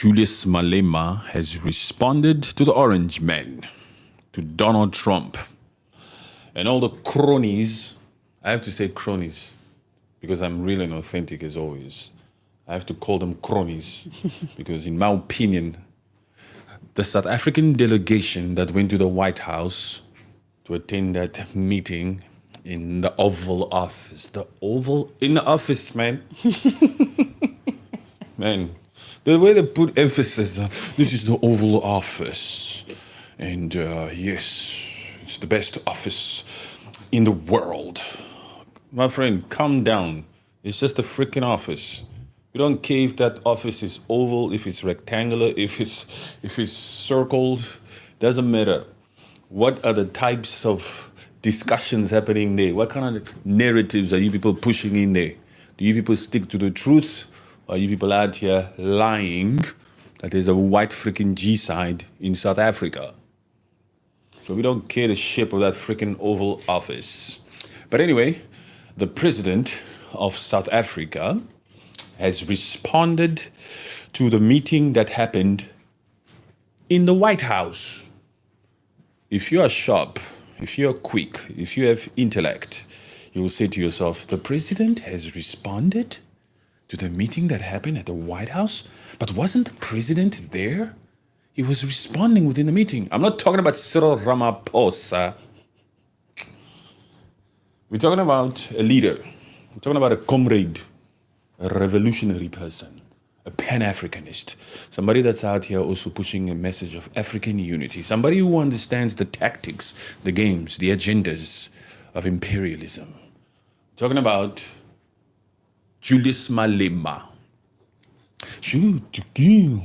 Julius Malema has responded to the Orange Men, to Donald Trump, and all the cronies. I have to say cronies because I'm real and authentic as always. I have to call them cronies because, in my opinion, the South African delegation that went to the White House to attend that meeting in the Oval Office, in the office, man. Man, the way they put emphasis on this is the Oval Office. And yes, it's the best office in the world. My friend, calm down. It's just a freaking office. We don't care if that office is oval, if it's rectangular, if it's circled. Doesn't matter. What are the types of discussions happening there? What kind of narratives are you people pushing in there? Do you people stick to the truth? Or are you people out here lying that there's a white freaking G-side in South Africa? So we don't care the shape of that freaking Oval Office. But anyway, the president of South Africa has responded to the meeting that happened in the White House. If you are sharp, if you are quick, if you have intellect, you will say to yourself, the president has responded to the meeting that happened at the White House? But wasn't the president there? He was responding within the meeting. I'm not talking about Cyril Ramaphosa. We're talking about a leader. We're talking about a comrade, a revolutionary person, a Pan-Africanist, somebody that's out here also pushing a message of African unity, somebody who understands the tactics, the games, the agendas of imperialism. Talking about Julius Malema. Shoot to kill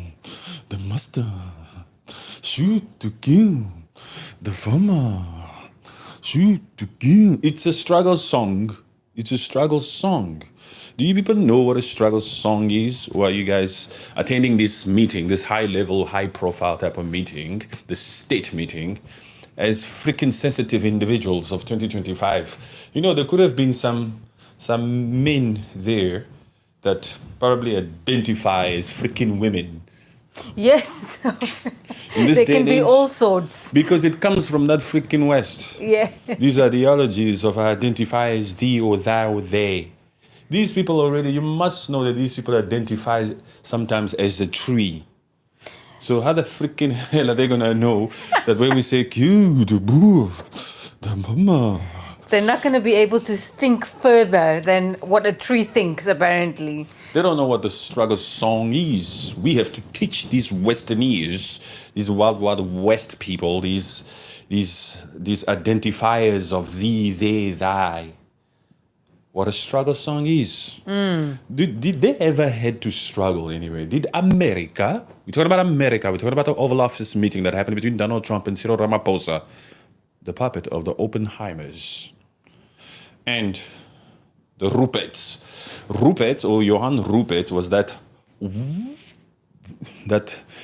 the master. Shoot to kill the farmer. Shoot to kill. It's a struggle song. It's a struggle song. Do you people know what a struggle song is? Or are you guys attending this meeting, this high-level, high-profile type of meeting, the state meeting, as freaking sensitive individuals of 2025? You know, there could have been some men there that probably identify as freaking women. Yes. They can be all sorts. Because it comes from that freaking West. Yeah. These ideologies of identify as thee or thou or they. These people already, you must know that these people identify sometimes as a tree. So how the freaking hell are they going to know that when we say, Q, the boo, the mama... They're not going to be able to think further than what a tree thinks, apparently. They don't know what the struggle song is. We have to teach these Westerners, these wild West people, these identifiers of thee, they, thy, what a struggle song is. Did they ever had to struggle anyway? Did America, we're talking about America, we're talking about the Oval Office meeting that happened between Donald Trump and Cyril Ramaphosa, the puppet of the Oppenheimers, and the Ruperts. Rupert, or Johan Rupert, was that, you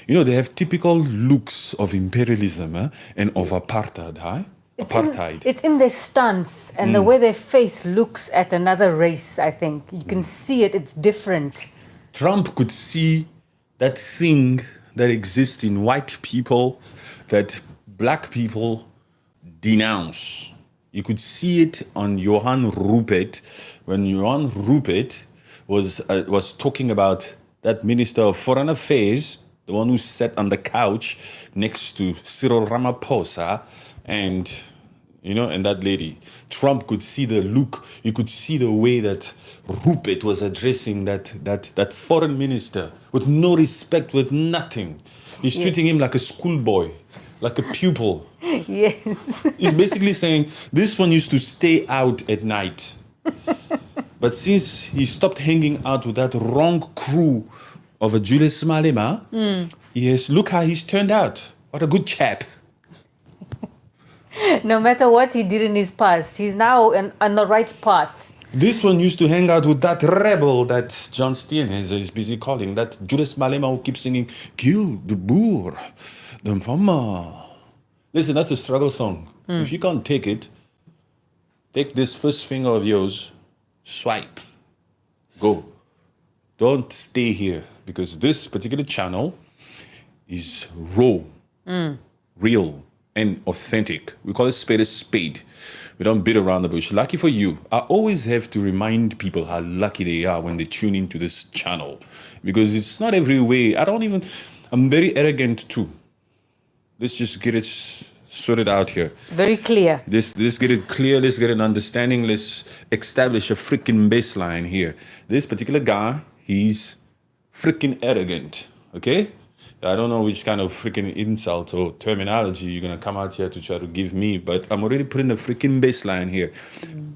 know, they have typical looks of imperialism and of apartheid, huh? It's in their stance and the way their face looks at another race, I think. You can see it, it's different. Trump could see that thing that exists in white people that black people denounce. You could see it on Johan Rupert when Johan Rupert was talking about that Minister of Foreign Affairs, the one who sat on the couch next to Cyril Ramaphosa, and you know, and that lady. Trump could see the look. He could see the way that Rupert was addressing that foreign minister with no respect, with nothing. He's treating him like a schoolboy, like a pupil. Yes. He's basically saying, this one used to stay out at night. But since he stopped hanging out with that wrong crew of a Julius Malema, yes, look how he's turned out. What a good chap. No matter what he did in his past, he's now on the right path. This one used to hang out with that rebel that John Steenhuisen is busy calling, that Julius Malema who keeps singing, Kill the BOER, the farmer. Listen, that's a struggle song. If you can't take it, take this first finger of yours, swipe, go. Don't stay here, because this particular channel is raw, real, and authentic. We call it spade a spade. We don't beat around the bush. Lucky for you. I always have to remind people how lucky they are when they tune into this channel, because it's not every way. I'm very arrogant too. Let's just get it sorted out here. Very clear. Let's get it clear. Let's get an understanding. Let's establish a freaking baseline here. This particular guy, he's freaking arrogant. Okay? I don't know which kind of freaking insult or terminology you're going to come out here to try to give me, but I'm already putting a freaking baseline here.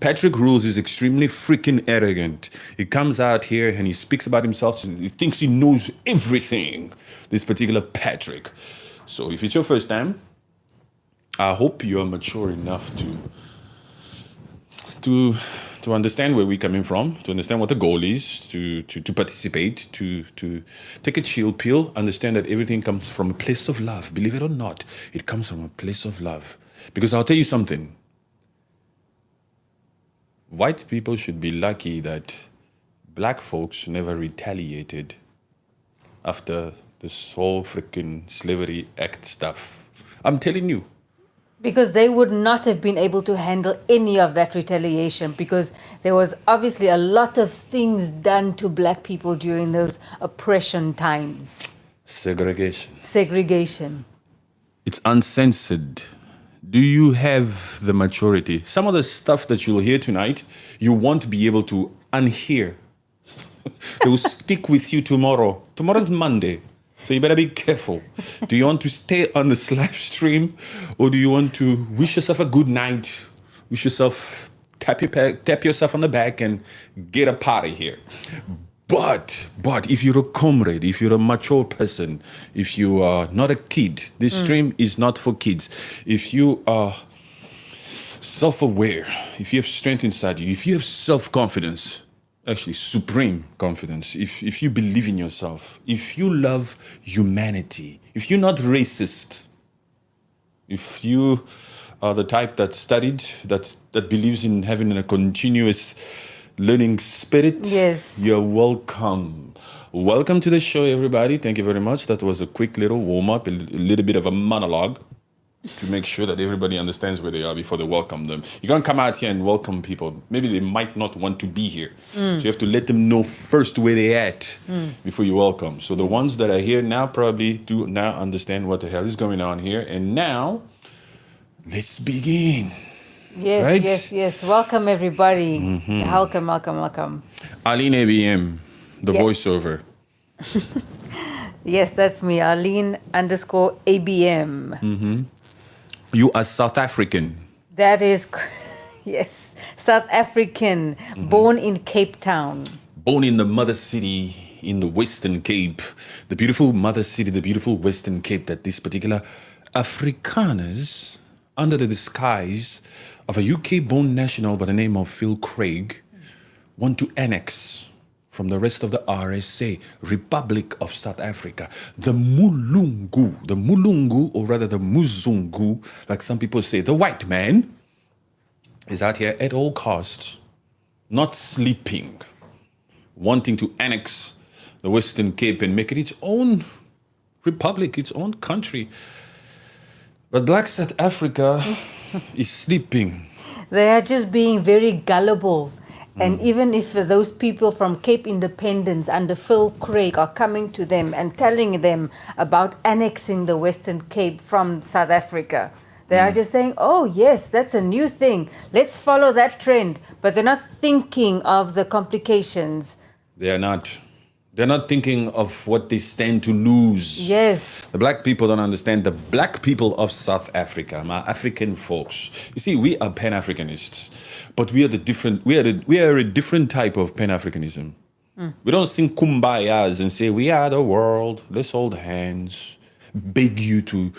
Patrick Rules is extremely freaking arrogant. He comes out here and he speaks about himself. He thinks he knows everything, this particular Patrick. So if it's your first time, I hope you're mature enough to understand where we're coming from, to understand what the goal is, to participate, to take a chill pill, understand that everything comes from a place of love. Believe it or not, it comes from a place of love. Because I'll tell you something. White people should be lucky that black folks never retaliated after this whole freaking slavery act stuff. I'm telling you. Because they would not have been able to handle any of that retaliation, because there was obviously a lot of things done to black people during those oppression times. Segregation. It's uncensored. Do you have the maturity? Some of the stuff that you'll hear tonight, you won't be able to unhear. They will stick with you tomorrow. Tomorrow's Monday. So you better be careful. Do you want to stay on this live stream, or do you want to wish yourself a good night, wish yourself, tap yourself on the back and get a party here? But if you're a comrade, if you're a mature person, if you are not a kid, this stream is not for kids. If you are self-aware, if you have strength inside you, if you have self-confidence, actually supreme confidence, if you believe in yourself, if you love humanity, if you're not racist, if you are the type that studied, that believes in having a continuous learning spirit, yes, you're welcome. Welcome to the show, everybody. Thank you very much. That was a quick little warm-up, a little bit of a monologue to make sure that everybody understands where they are before they welcome them. You can't come out here and welcome people. Maybe they might not want to be here. So you have to let them know first where they're at before you welcome. So the ones that are here now probably do now understand what the hell is going on here. And now, let's begin. Yes, right? yes. Welcome, everybody. Welcome. Arlene ABM, the Yeah. voiceover. Yes, that's me, Arlene_ABM. You are South African. That is, yes, South African, born in Cape Town. Born in the mother city in the Western Cape, the beautiful mother city, the beautiful Western Cape that this particular Afrikaners, under the disguise of a UK-born national by the name of Phil Craig, want to annex from the rest of the RSA, Republic of South Africa. The Mulungu, or rather the Muzungu, like some people say, the white man, is out here at all costs, not sleeping, wanting to annex the Western Cape and make it its own republic, its own country. But Black South Africa is sleeping. They are just being very gullible. And even if those people from Cape Independence under Phil Craig are coming to them and telling them about annexing the Western Cape from South Africa, they are just saying, oh, yes, that's a new thing. Let's follow that trend. But they're not thinking of the complications. They are not. They're not thinking of what they stand to lose. Yes. The black people don't understand. The black people of South Africa, my African folks. You see, we are Pan-Africanists, but we are a different type of Pan-Africanism. We don't sing kumbayas and say, we are the world, let's hold hands, beg you to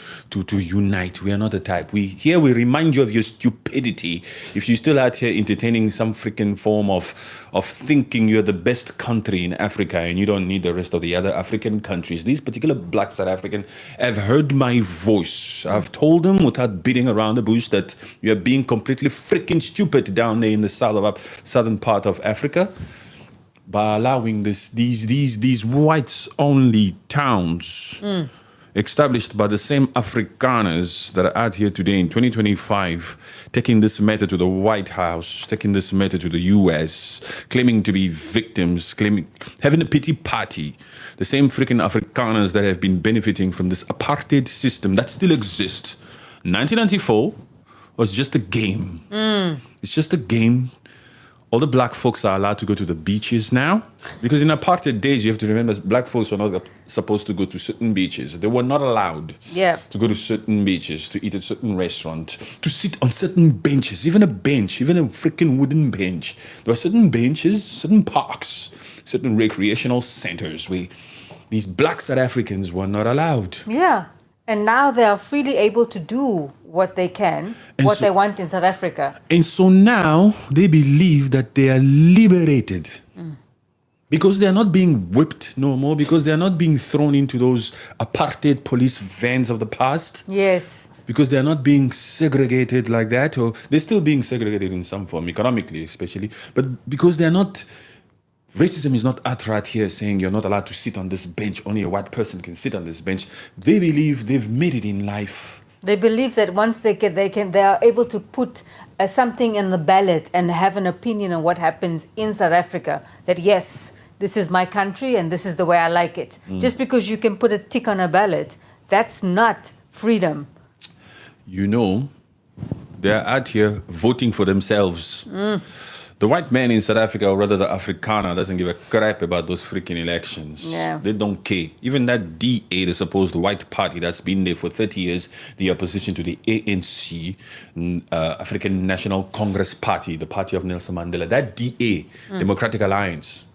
unite. We are not the type. We remind you of your stupidity if you're still out here entertaining some freaking form of thinking you're the best country in Africa and you don't need the rest of the other African countries. These particular Black South Africans have heard my voice. I've told them without beating around the bush that you're being completely freaking stupid down there in the southern part of Africa by allowing these whites only towns established by the same Afrikaners that are out here today in 2025, taking this matter to the White House, taking this matter to the US, claiming to be victims, having a pity party. The same freaking Afrikaners that have been benefiting from this apartheid system that still exists. 1994 was just a game. It's just a game. All the black folks are allowed to go to the beaches now. Because in apartheid days, you have to remember, black folks were not supposed to go to certain beaches. They were not allowed to go to certain beaches, to eat at certain restaurants, to sit on certain benches, even a freaking wooden bench. There were certain benches, certain parks, certain recreational centers where these black South Africans were not allowed. Yeah. And now they are freely able to do what they can, they want in South Africa. And so now they believe that they are liberated. Because they are not being whipped no more, because they are not being thrown into those apartheid police vans of the past. Yes. Because they are not being segregated like that, or they're still being segregated in some form, economically especially, but because they are not... Racism is not outright here saying you're not allowed to sit on this bench, only a white person can sit on this bench. They believe they've made it in life. They believe that once they are able to put something in the ballot and have an opinion on what happens in South Africa, that yes, this is my country and this is the way I like it. Just because you can put a tick on a ballot, that's not freedom. You know, they're out here voting for themselves. The white man in South Africa, or rather the Afrikaner, doesn't give a crap about those freaking elections. Yeah. They don't care. Even that DA, the supposed white party that's been there for 30 years, the opposition to the ANC, African National Congress Party, the party of Nelson Mandela, that DA, Democratic Alliance,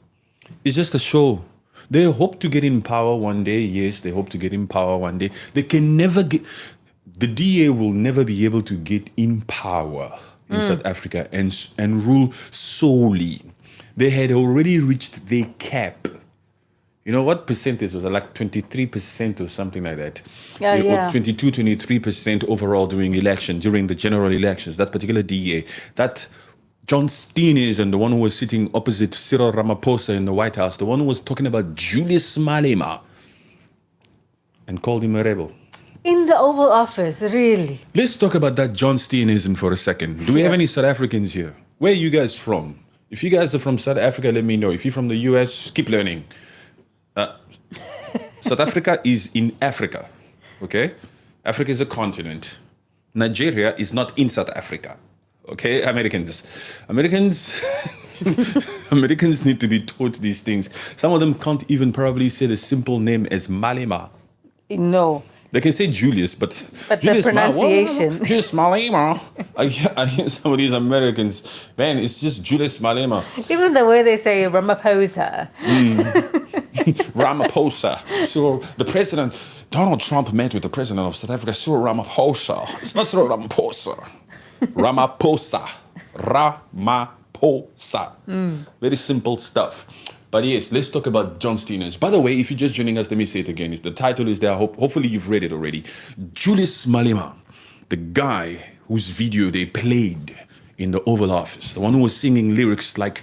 is just a show. They hope to get in power one day. Yes, they hope to get in power one day. They can never get... The DA will never be able to get in power in South Africa and rule solely. They had already reached their cap. You know what percentage was it? Like 23% or something like that. Or 22, 23% overall during the general elections. That particular DA, that John Steenhuisen, the one who was sitting opposite Cyril Ramaphosa in the White House, the one who was talking about Julius Malema and called him a rebel. In the Oval Office, really? Let's talk about that John Steenhuisen for a second. Do we have any South Africans here? Where are you guys from? If you guys are from South Africa, let me know. If you're from the US, keep learning. South Africa is in Africa, okay? Africa is a continent. Nigeria is not in South Africa, okay? Americans need to be taught these things. Some of them can't even probably say the simple name as Malema. No. They can say Julius, but Julius the pronunciation. Julius Malema. I hear some of these Americans, man, it's just Julius Malema. Even the way they say Ramaphosa. Ramaphosa. So the president, Donald Trump met with the president of South Africa, Cyril Ramaphosa. It's not Cyril Ramaphosa. Ramaphosa. Ramaphosa. Very simple stuff. But yes, let's talk about John Steenhuisen. By the way, if you're just joining us, let me say it again. The title is there. Hopefully you've read it already. Julius Malema, the guy whose video they played in the Oval Office, the one who was singing lyrics like,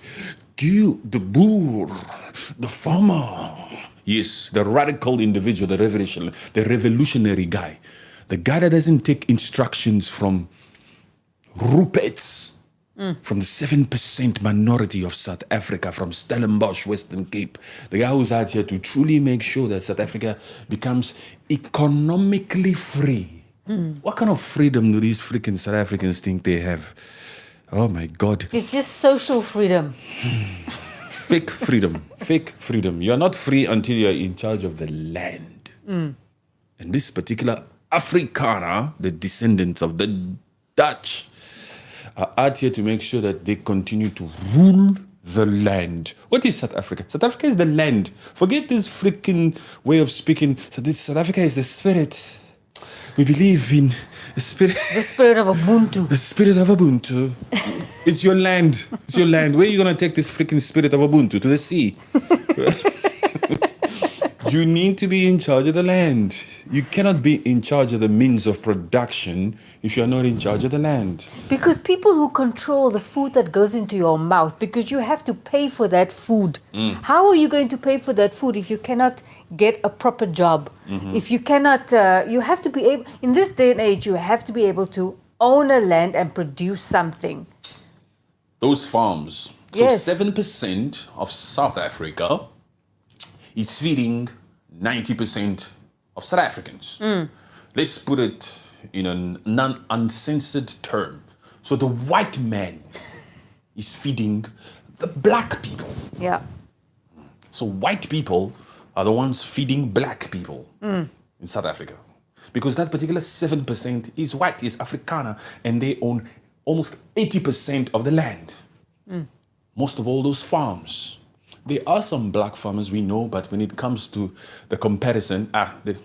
Gil, the boer, the farmer. Yes, the radical individual, the revolutionary guy. The guy that doesn't take instructions from Ruperts. From the 7% minority of South Africa, from Stellenbosch, Western Cape. The guy who's out here to truly make sure that South Africa becomes economically free. What kind of freedom do these freaking South Africans think they have? Oh my God. It's just social freedom. Fake freedom. Fake freedom. You're not free until you're in charge of the land. And this particular Afrikaner, the descendants of the Dutch, are out here to make sure that they continue to rule the land. What is South Africa? South Africa is the land. Forget this freaking way of speaking. South Africa is the spirit. We believe in the spirit. The spirit of Ubuntu. The spirit of Ubuntu. It's your land. It's your land. Where are you going to take this freaking spirit of Ubuntu? To the sea. You need to be in charge of the land. You cannot be in charge of the means of production if you're not in charge of the land. Because people who control the food that goes into your mouth, because you have to pay for that food. How are you going to pay for that food if you cannot get a proper job? If you cannot, you have to be able, in this day and age, you have to be able to own a land and produce something. Those farms. Yes. So 7% of South Africa is feeding 90% of South Africans. Let's put it in a non-uncensored term. So the white man is feeding the black people. Yeah. So white people are the ones feeding black people in South Africa. Because that particular 7% is white, is Afrikaner, and they own almost 80% of the land. Most of all those farms. There are some black farmers we know, but when it comes to the comparison, the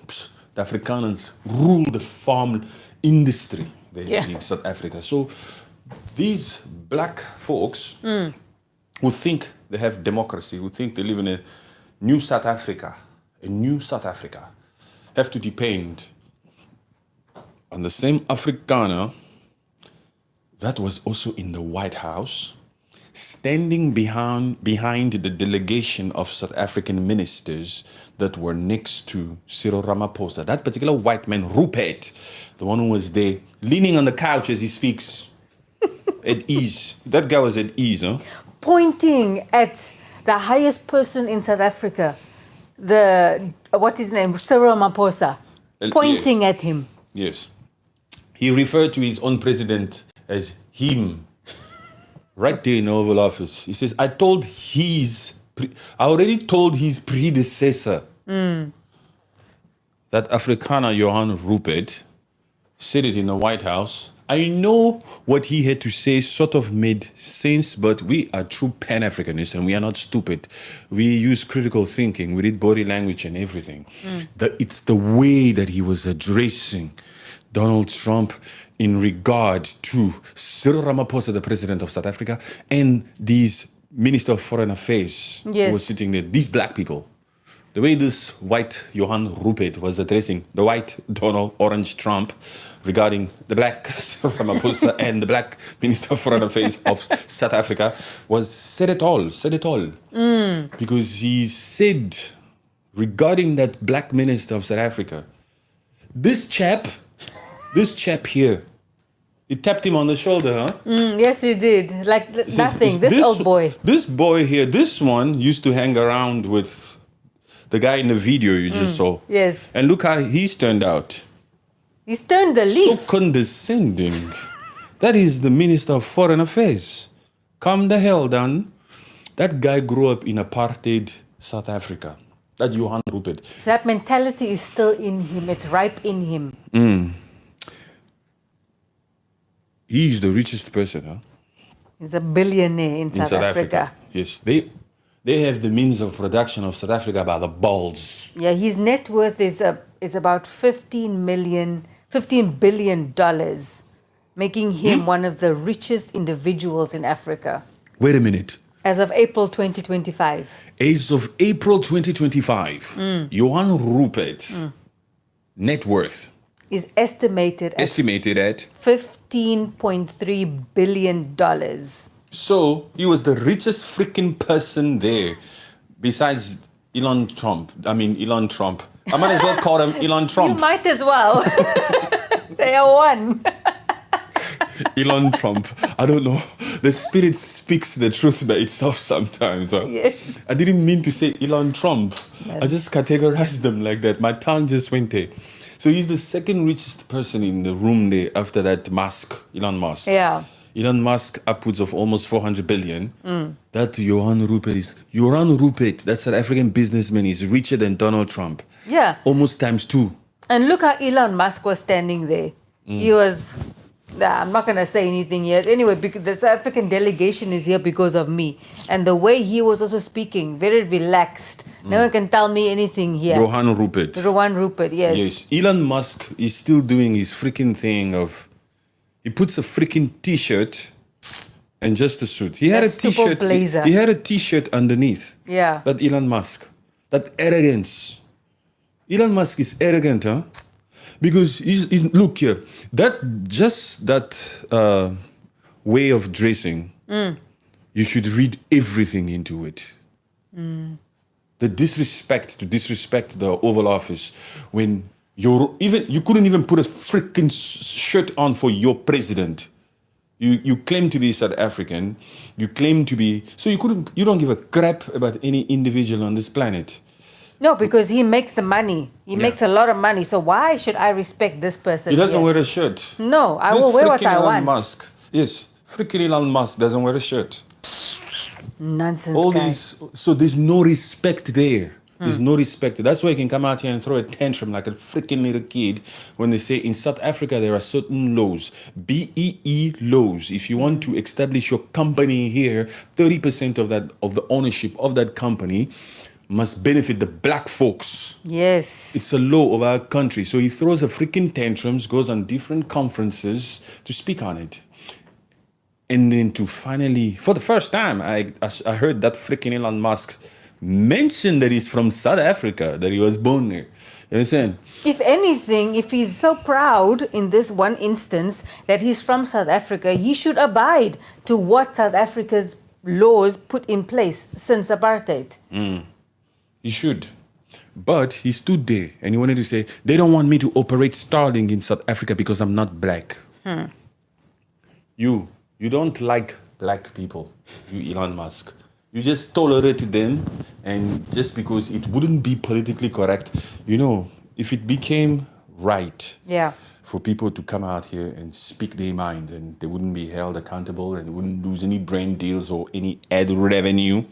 Afrikaners rule the farm industry in South Africa. So these black folks who think they have democracy, who think they live in a new South Africa, have to depend on the same Afrikaner that was also in the White House, standing behind the delegation of South African ministers that were next to Cyril Ramaphosa. That particular white man, Rupert, the one who was there, leaning on the couch as he speaks, at ease. That guy was at ease, huh? Pointing at the highest person in South Africa, what is his name, Cyril Ramaphosa, pointing at him. Yes. He referred to his own president as him. Right there in the Oval Office. He says, I already told his predecessor that Afrikaner Johan Rupert said it in the White House. I know what he had to say sort of made sense, but we are true Pan-Africanists and we are not stupid. We use critical thinking. We read body language and everything. It's the way that he was addressing Donald Trump in regard to Cyril Ramaphosa, the president of South Africa, and these Minister of Foreign Affairs who were sitting there, these black people. The way this white Johan Rupert was addressing the white Donald Orange Trump regarding the black Cyril Ramaphosa and the black Minister of Foreign Affairs of South Africa said it all. Because he said regarding that black Minister of South Africa, this chap here, he tapped him on the shoulder, huh? Yes, he did. Like nothing. This old boy. This boy here, this one used to hang around with the guy in the video you just saw. Yes. And look how he's turned out. He's turned the leaf. So condescending. That is the Minister of Foreign Affairs. Calm the hell down. That guy grew up in apartheid South Africa. That Johan Rupert. So that mentality is still in him. It's ripe in him. He's the richest person, huh? He's a billionaire in South Africa. Yes, they have the means of production of South Africa by the balls. Yeah, his net worth is about $15 billion, making him one of the richest individuals in Africa. Wait a minute. As of April 2025. As of April 2025, Johan Rupert net worth is estimated at $15.3 billion. So he was the richest freaking person there, besides Elon Trump. I might as well call him Elon Trump. You might as well. They are one. Elon Trump. I don't know. The spirit speaks the truth by itself sometimes. Huh? Yes. I didn't mean to say Elon Trump. Yes. I just categorized them like that. My tongue just went there. So he's the second richest person in the room there after that Elon Musk. Yeah. Elon Musk upwards of almost 400 billion. That Johan Rupert, that South African businessman, is richer than Donald Trump. Yeah. Almost times 2. And look how Elon Musk was standing there. He was, I'm not going to say anything yet. Anyway, because the South African delegation is here because of me. And the way he was also speaking, very relaxed. No one can tell me anything here. Johan Rupert, yes. Yes. Elon Musk is still doing his freaking thing of, he puts a freaking t-shirt and just a suit. He had a t-shirt. Blazer. He had a t-shirt underneath. Yeah. That Elon Musk. That arrogance. Elon Musk is arrogant, huh? Because look here, that way of dressing, you should read everything into it. The disrespect the Oval Office when you couldn't even put a freaking shirt on for your president. You claim to be South African, you claim to be, so you don't give a crap about any individual on this planet. No, because he makes the money. He makes a lot of money. So why should I respect this person? He doesn't wear a shirt. No, I will wear what I want. Musk. Yes, freaking Elon Musk doesn't wear a shirt. Nonsense. All guy. so there's no respect there. There's no respect. That's why you can come out here and throw a tantrum like a freaking little kid when they say in South Africa there are certain laws, BEE laws. If you want to establish your company here, 30% of the ownership of that company must benefit the black folks. Yes. It's a law of our country. So he throws a freaking tantrums, goes on different conferences to speak on it. And then to finally, for the first time, I heard that freaking Elon Musk mention that he's from South Africa, that he was born there. You understand? If anything, if he's so proud in this one instance that he's from South Africa, he should abide to what South Africa's laws put in place since apartheid. He should. But he stood there and he wanted to say, they don't want me to operate Starlink in South Africa because I'm not black. You don't like black people, you Elon Musk. You just tolerate them, and just because it wouldn't be politically correct, if it became right for people to come out here and speak their mind and they wouldn't be held accountable and they wouldn't lose any brand deals or any ad revenue,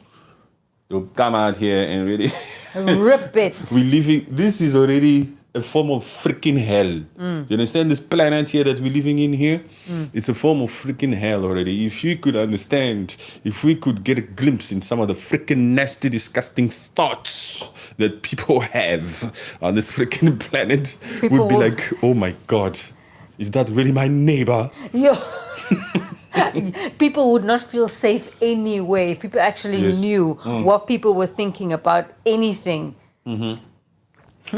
they'll come out here and really rip it. This is already a form of freaking hell. You understand? This planet here that we're living in here, it's a form of freaking hell already. If you could understand, if we could get a glimpse in some of the freaking nasty, disgusting thoughts that people have on this freaking planet, we'd be like, oh my God, is that really my neighbor? People would not feel safe anyway if people actually knew what people were thinking about anything.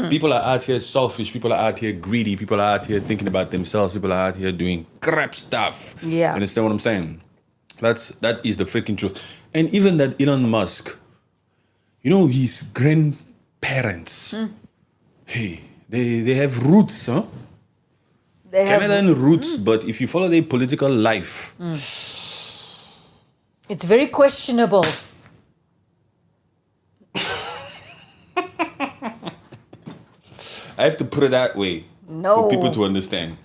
People are out here selfish, people are out here greedy, people are out here thinking about themselves, people are out here doing crap stuff. Yeah. Understand what I'm saying? That is the freaking truth. And even that Elon Musk, his grandparents, hey, they have roots, huh? They have Canadian roots, but if you follow their political life, it's very questionable. I have to put it that way for people to understand.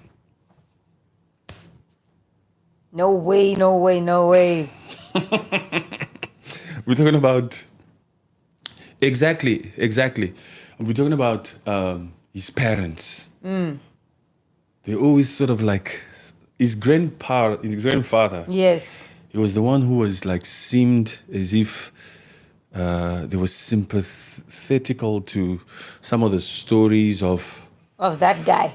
No way. We're talking about exactly. We're talking about his parents. They always sort of like his grandfather. Yes. He was the one who was like seemed as if they were sympathetical to some of the stories of that guy.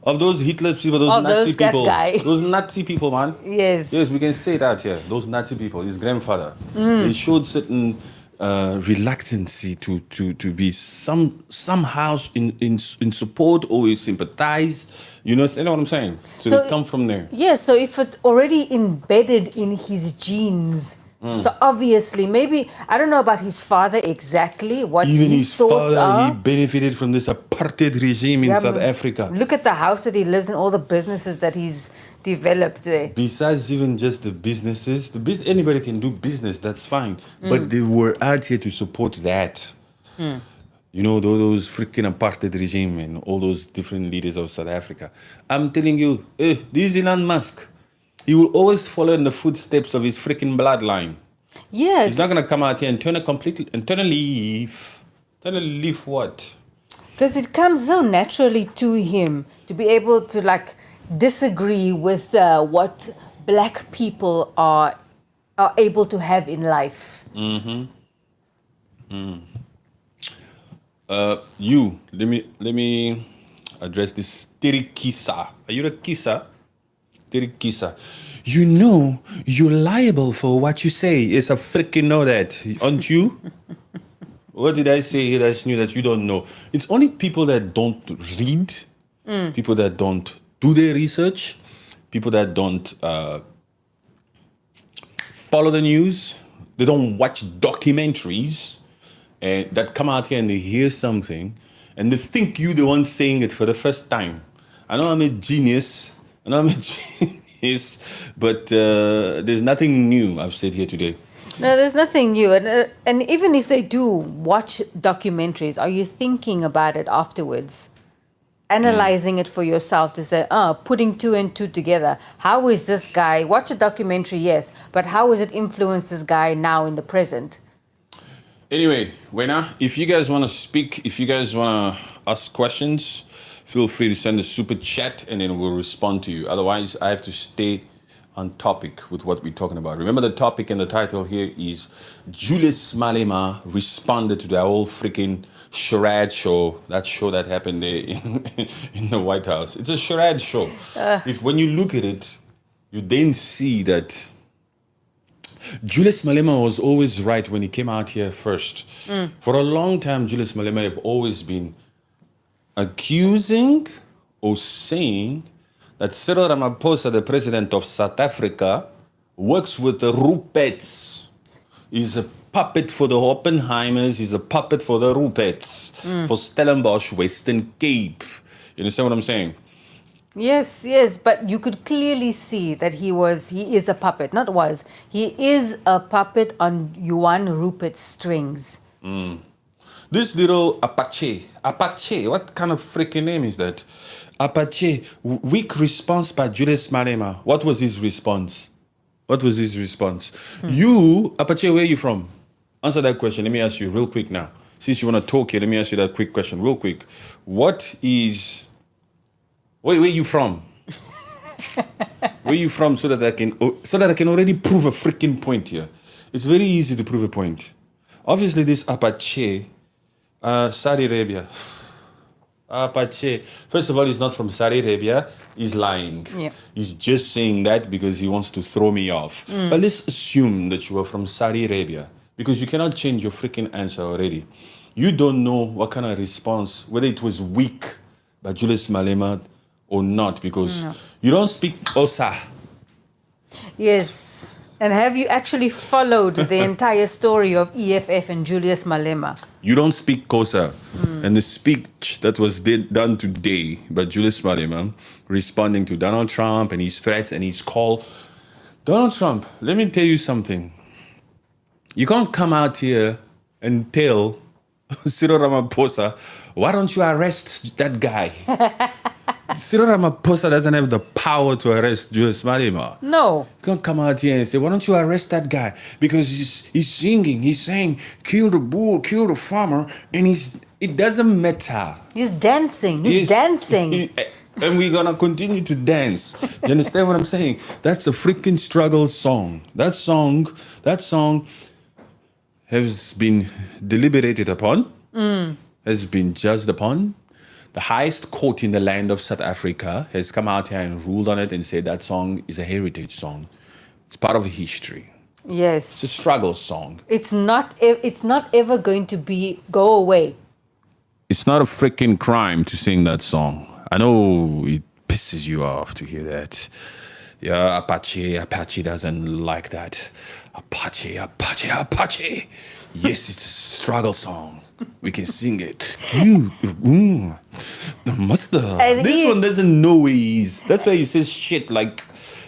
Of those Hitler people, those Nazi people. Guy. Those Nazi people, man. Yes. Yes, we can say that here. Those Nazi people, his grandfather. They showed certain reluctancy to be somehow in support or sympathize. You know what I'm saying? So they come from there. Yeah, so if it's already embedded in his genes, so obviously, maybe, I don't know about his father exactly, what Even his father, thoughts are. he benefited from this apartheid regime in South Africa. Look at the house that he lives in, all the businesses that he's developed there. Besides even just the businesses, anybody can do business, that's fine. But they were out here to support that. Those freaking apartheid regime and all those different leaders of South Africa. I'm telling you, this Elon Musk, he will always follow in the footsteps of his freaking bloodline. Yes. He's not going to come out here and turn a leaf. Turn a leaf what? Because it comes so naturally to him to be able to disagree with what black people are able to have in life. Let me address this Tirikisa. Are you a Kisa? Tirikisa. You're liable for what you say. Yes, I freaking know that. Aren't you? What did I say here that's new that you don't know? It's only people that don't read, people that don't do their research, people that don't follow the news, they don't watch documentaries, and that come out here and they hear something, and they think you the one saying it for the first time. I know I'm a genius, but there's nothing new I've said here today. No, there's nothing new. And even if they do watch documentaries, are you thinking about it afterwards? Analyzing it for yourself to say, putting two and two together. How is this guy, watch a documentary, yes, but how has it influenced this guy now in the present? Anyway, Wena, if you guys want to speak, if you guys want to ask questions, feel free to send a super chat and then we'll respond to you. Otherwise, I have to stay on topic with what we're talking about. Remember the topic and the title here is Julius Malema responded to the whole freaking charade show, that show that happened there in the White House. It's a charade show. If when you look at it, you then see that Julius Malema was always right when he came out here first. For a long time, Julius Malema have always been accusing or saying that Cyril Ramaphosa, the president of South Africa, works with the Rupettes. He's a puppet for the Oppenheimers. He's a puppet for the Rupettes, for Stellenbosch, Western Cape. You understand what I'm saying? Yes, but you could clearly see that he is a puppet, he is a puppet on Johan Rupert's strings. This little Apache, what kind of freaking name is that? Apache, weak response by Julius Malema. What was his response? You, Apache, where are you from? Answer that question. Let me ask you real quick now. Since you want to talk here, let me ask you that quick question real quick. Where are you from? Where are you from so that I can already prove a freaking point here? It's very easy to prove a point. Obviously, this Apache, Saudi Arabia. Apache, first of all, he's not from Saudi Arabia. He's lying. Yeah. He's just saying that because he wants to throw me off. But let's assume that you are from Saudi Arabia because you cannot change your freaking answer already. You don't know what kind of response, whether it was weak by Julius Malema or not, because you don't speak Xhosa. Yes. And have you actually followed the entire story of EFF and Julius Malema? You don't speak Xhosa. And the speech that was done today by Julius Malema, responding to Donald Trump and his threats and his call. Donald Trump, let me tell you something. You can't come out here and tell Cyril Ramaphosa, why don't you arrest that guy? Cyril Ramaphosa doesn't have the power to arrest Julius Malema. No. You can't come out here and say, why don't you arrest that guy? Because he's singing, he's saying, kill the bull, kill the farmer, and it doesn't matter. He's dancing. He's dancing. And we're going to continue to dance. You understand what I'm saying? That's a freaking struggle song. That song has been deliberated upon, has been judged upon. The highest court in the land of South Africa has come out here and ruled on it and said that song is a heritage song. It's part of history. Yes. It's a struggle song. It's not ever going to go away. It's not a freaking crime to sing that song. I know it pisses you off to hear that. Yeah, Apache doesn't like that. Apache. Yes, it's a struggle song. We can sing it. The master. This one doesn't know where he is. That's why he says shit like,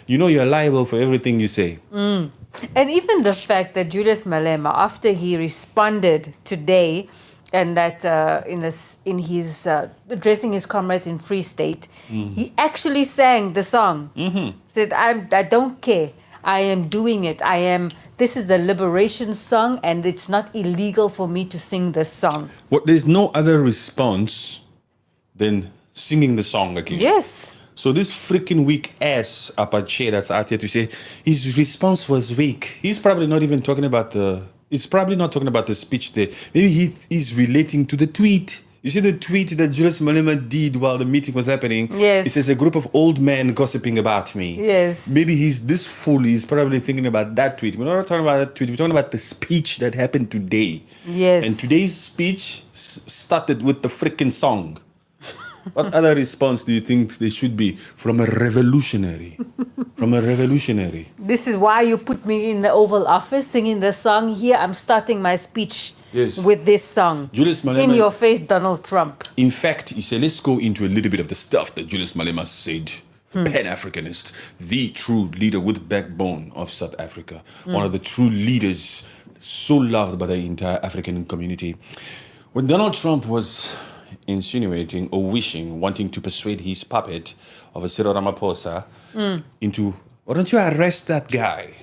you're liable for everything you say. And even the fact that Julius Malema, after he responded today, and that in his addressing his comrades in Free State, he actually sang the song. Said, I don't care. I am doing it. This is the liberation song, and it's not illegal for me to sing this song. There's no other response than singing the song again. Yes. So this freaking weak ass Apache that's out here to say his response was weak. He's probably not talking about the speech there. Maybe he's relating to the tweet. You see the tweet that Julius Malema did while the meeting was happening? Yes. It says a group of old men gossiping about me. Yes. Maybe he's this fool. He's probably thinking about that tweet. We're not talking about that tweet. We're talking about the speech that happened today. Yes. And today's speech started with the freaking song. What other response do you think there should be from a revolutionary? From a revolutionary. This is why you put me in the Oval Office singing the song. Here I'm starting my speech with this song. Julius Malema, in your face, Donald Trump. In fact, he said, let's go into a little bit of the stuff that Julius Malema said. Pan-Africanist, the true leader with backbone of South Africa. One of the true leaders, so loved by the entire African community. When Donald Trump was insinuating or wanting to persuade his puppet of a Cyril Ramaphosa into, why don't you arrest that guy?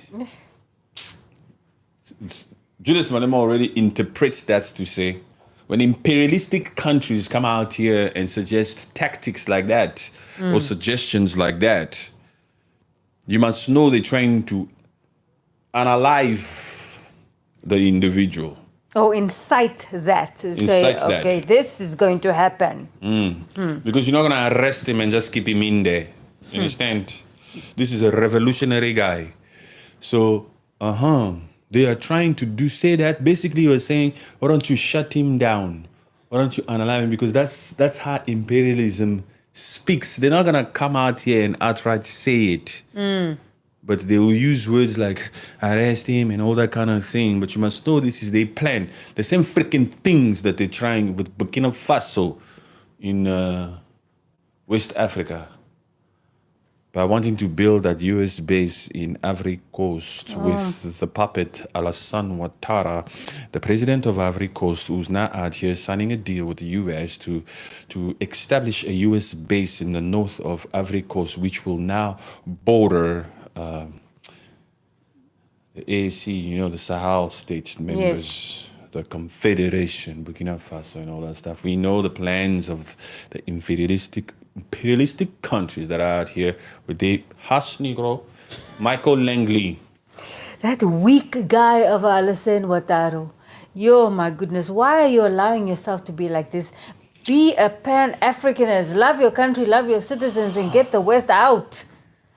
Julius Malema already interprets that to say, when imperialistic countries come out here and suggest tactics like that or suggestions like that, you must know they're trying to unalive the individual. Oh, incite that to say, okay, this is going to happen. Because you're not going to arrest him and just keep him in there. You understand? This is a revolutionary guy. So, they are trying to say that. Basically, you're saying, why don't you shut him down? Why don't you unalive him? Because that's how imperialism speaks. They're not going to come out here and outright say it. But they will use words like arrest him and all that kind of thing. But you must know this is their plan. The same freaking things that they're trying with Burkina Faso in West Africa. By wanting to build that US base in Ivory Coast with the puppet Alassane Ouattara, the president of Ivory Coast, who's now out here signing a deal with the US to establish a US base in the north of Ivory Coast, which will now border the AAC, the Sahel states members, the Confederation, Burkina Faso, and all that stuff. We know the plans of the imperialistic countries that are out here with the Hash Negro, Michael Langley. That weak guy of Alassane Ouattara. Yo, my goodness, why are you allowing yourself to be like this? Be a Pan-Africanist. Love your country, love your citizens, and get the West out.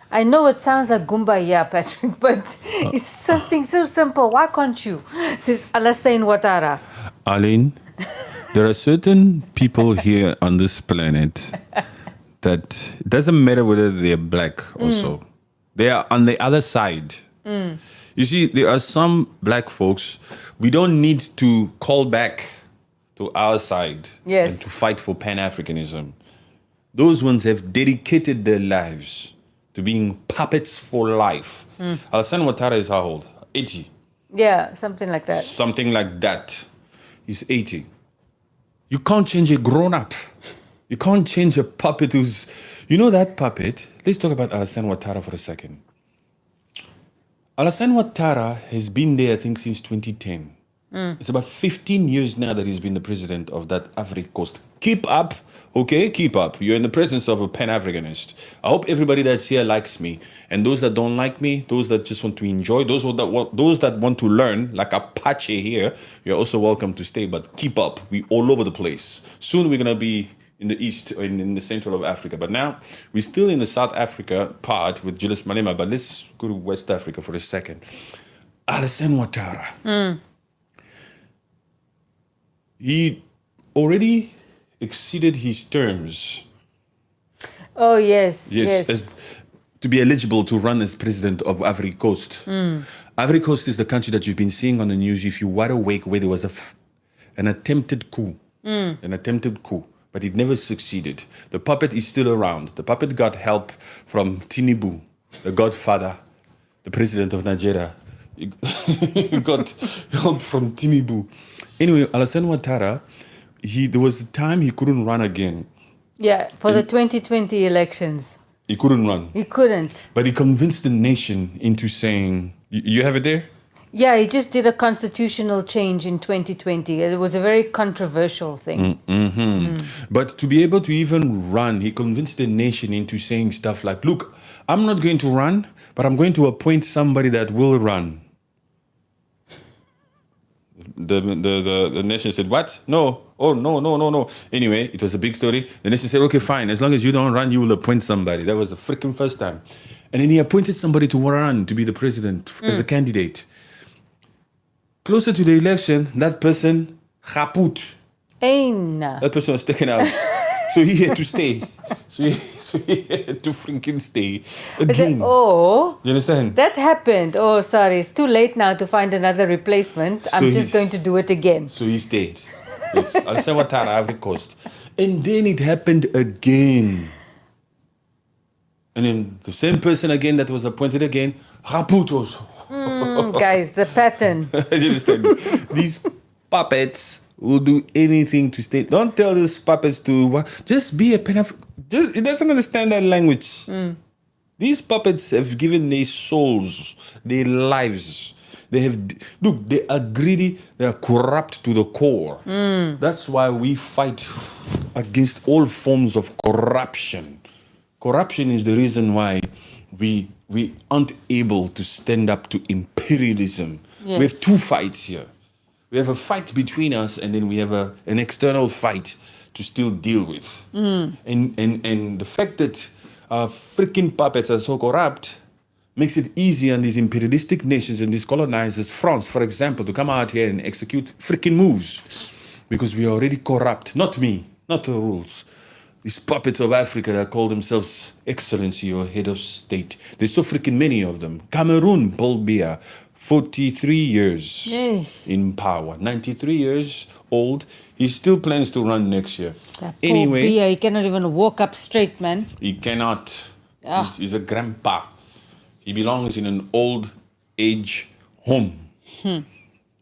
I know it sounds like Kumbaya, Patrick, but it's something so simple. Why can't you? This Alassane Ouattara. Aline, there are certain people here on this planet that it doesn't matter whether they're black or so. They are on the other side. You see, there are some black folks, we don't need to call back to our side and to fight for Pan-Africanism. Those ones have dedicated their lives to being puppets for life. Alassane Ouattara is how old? 80. Yeah, something like that. Something like that. He's 80. You can't change a grown-up. You can't change a puppet who's... You know that puppet? Let's talk about Alassane Ouattara for a second. Alassane Ouattara has been there, I think, since 2010. It's about 15 years now that he's been the president of that Ivory Coast. Keep up, okay? Keep up. You're in the presence of a Pan-Africanist. I hope everybody that's here likes me. And those that don't like me, those that just want to enjoy, those that want to learn, like Apache here, you're also welcome to stay. But keep up. We're all over the place. Soon we're going to be in the east or in the central of Africa. But now we're still in the South Africa part with Julius Malema. But let's go to West Africa for a second. Alassane Ouattara. He already exceeded his terms. Oh, yes. As, to be eligible to run as president of Ivory Coast. Ivory Coast is the country that you've been seeing on the news, if you were awake, where there was an attempted coup. But it never succeeded. The puppet is still around. The puppet got help from Tinubu, the godfather, the president of Nigeria. He got help from Tinubu. Anyway, Alassane Ouattara, there was a time he couldn't run again. Yeah, for the 2020 elections. He couldn't run. He couldn't. But he convinced the nation into saying, you have it there? Yeah, he just did a constitutional change in 2020. It was a very controversial thing. But to be able to even run, he convinced the nation into saying stuff like, look, I'm not going to run, but I'm going to appoint somebody that will run. the nation said, what? No. Oh, no. Anyway, it was a big story. The nation said, okay, fine. As long as you don't run, you will appoint somebody. That was the freaking first time. And then he appointed somebody to run to be the president as a candidate. Closer to the election, that person, kaput. That person was taken out. So he had to stay. So he had to freaking stay again. Oh, you understand? That happened. Oh, sorry. It's too late now to find another replacement. I'm just going to do it again. So he stayed. Yes. I'll say what Ivory Coast. And then it happened again. And then the same person again that was appointed again, kaput also. Guys, the pattern. You understand? These puppets will do anything to stay. Don't tell these puppets to just be a it doesn't understand that language. These puppets have given their souls, their lives. They are greedy, they are corrupt to the core. That's why we fight against all forms of corruption. Corruption is the reason why we aren't able to stand up to imperialism. Yes. We have two fights here. We have a fight between us, and then we have an external fight to still deal with. And the fact that our freaking puppets are so corrupt makes it easy on these imperialistic nations and these colonizers, France, for example, to come out here and execute freaking moves. Because we are already corrupt. Not me, not the rules. These puppets of Africa that call themselves excellency or head of state. There's so freaking many of them. Cameroon, Paul Biya, 43 years in power, 93 years old. He still plans to run next year. Anyway, Paul Biya, he cannot even walk up straight, man. He cannot. He's a grandpa. He belongs in an old age home.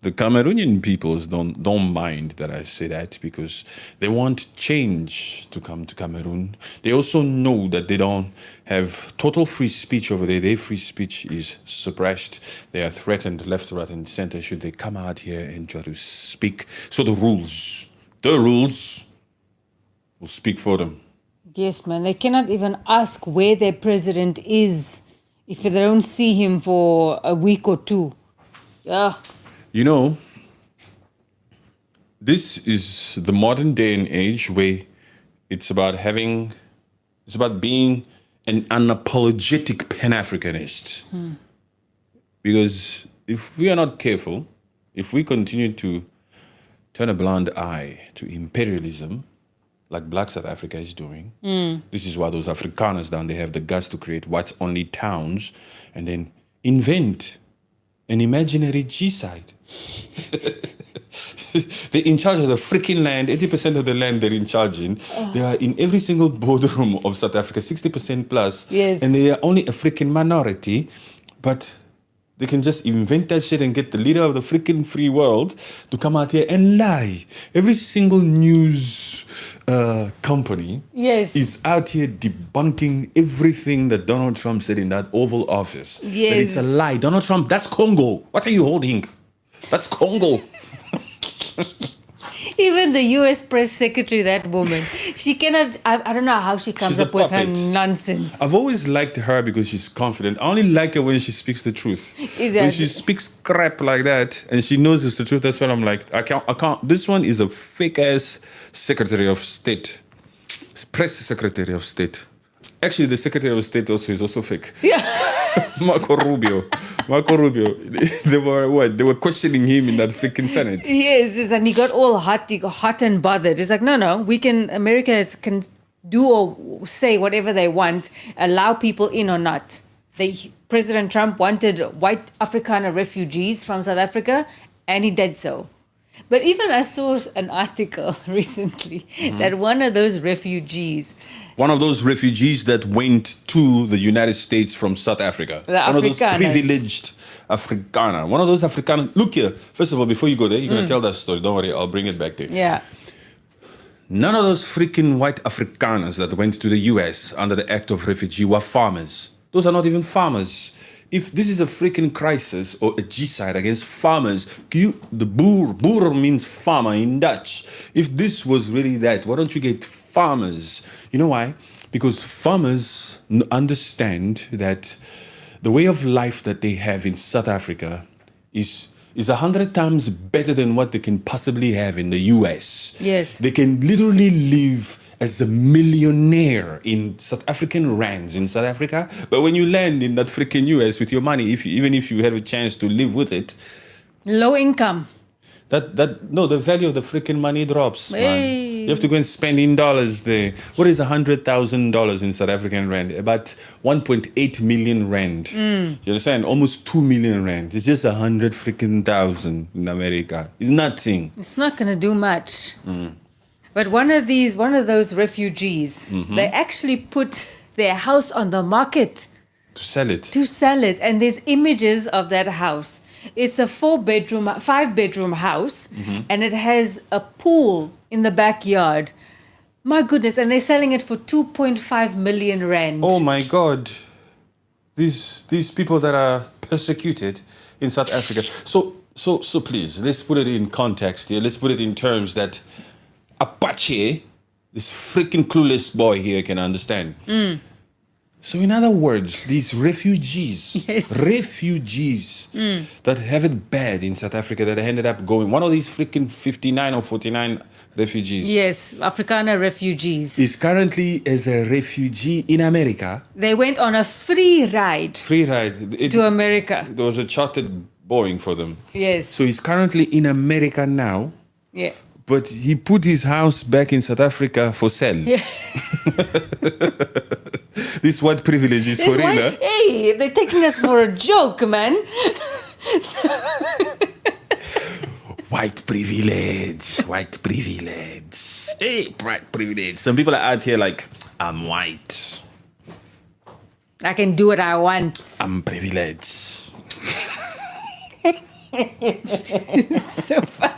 The Cameroonian peoples don't mind that I say that, because they want change to come to Cameroon. They also know that they don't have total free speech over there. Their free speech is suppressed. They are threatened left, right, and center should they come out here and try to speak. So the rules will speak for them. Yes, man. They cannot even ask where their president is if they don't see him for a week or two. You know, this is the modern day and age where it's about being an unapologetic Pan-Africanist. Because if we are not careful, if we continue to turn a blind eye to imperialism, like Black South Africa is doing, this is why those Afrikaners down there have the guts to create whites only towns and then invent an imaginary genocide. They're in charge of the freaking land. 80% of the land they're in charge in. They are in every single boardroom of South Africa, 60% plus. Yes. And they are only a freaking minority. But they can just invent that shit and get the leader of the freaking free world to come out here and lie. Every single news company is out here debunking everything that Donald Trump said in that Oval Office. Yes. That it's a lie. Donald Trump, that's Congo. What are you holding? That's Congo. Even the U.S. press secretary, that woman, she cannot, I don't know how she comes up with her nonsense. I've always liked her because she's confident. I only like her when she speaks the truth. When she speaks crap like that and she knows it's the truth, that's when I'm like, I can't. This one is a fake-ass Secretary of State. Press Secretary of State. Actually, the Secretary of State is also fake. Yeah. Marco Rubio. They were questioning him in that freaking Senate. Yes, and he got all hot. He got hot and bothered. It's like, no, America can do or say whatever they want, allow people in or not. President Trump wanted white Afrikaner refugees from South Africa, and he did so. But even I saw an article recently that one of those refugees that went to the United States from South Africa. One of those privileged Afrikaner. One of those Afrikaners. Look here. First of all, before you go there, you're going to tell that story. Don't worry, I'll bring it back there. Yeah. None of those freaking white Afrikaners that went to the US under the Act of Refugee were farmers. Those are not even farmers. If this is a freaking crisis or a genocide against farmers, the boer means farmer in Dutch. If this was really that, why don't you get farmers? You know why? Because farmers understand that the way of life that they have in South Africa is is 100 times better than what they can possibly have in the US. Yes. They can literally live as a millionaire in South African rands in South Africa. But when you land in that freaking US with your money, even if you have a chance to live with it, Low income. the value of the freaking money drops, man. Hey. You have to go and spend in dollars there. What is $100,000 in South African rand? About 1.8 million rand. You understand? Almost 2 million rand. It's just 100 freaking thousand in America. It's nothing. It's not going to do much. But one of those refugees, they actually put their house on the market To sell it. and there's images of that house. It's a 5-bedroom house, and it has a pool in the backyard. My goodness, and they're selling it for 2.5 million rand. Oh my God. These people that are persecuted in South Africa. So please, let's put it in context here. Let's put it in terms that Apache, this freaking clueless boy here, can understand. So in other words, these refugees, that have it bad in South Africa, that ended up going, one of these freaking 59 or 49 refugees. Yes, Afrikaner refugees. Is currently as a refugee in America. They went on a free ride to America. There was a chartered Boeing for them. Yes. So he's currently in America now. Yeah. But he put his house back in South Africa for sale. Yeah. This white privilege is for real. Huh? Hey, they're taking us for a joke, man. White privilege. Hey, white privilege. Some people are out here like, I'm white. I can do what I want. I'm privileged. So fun.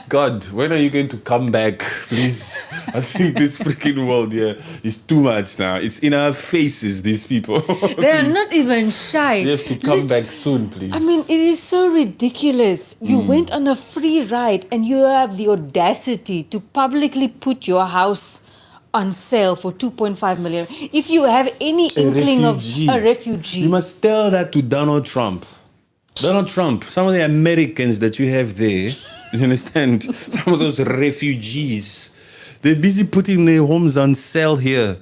God, when are you going to come back, please? I think this freaking world here is too much now. It's in our faces, these people. They're not even shy. You have to come back soon, please. I mean, it is so ridiculous. You went on a free ride and you have the audacity to publicly put your house on sale for 2.5 million. If you have any inkling of a refugee. You must tell that to Donald Trump. Donald Trump, some of the Americans that you have there, you understand? Some of those refugees, they're busy putting their homes on sale here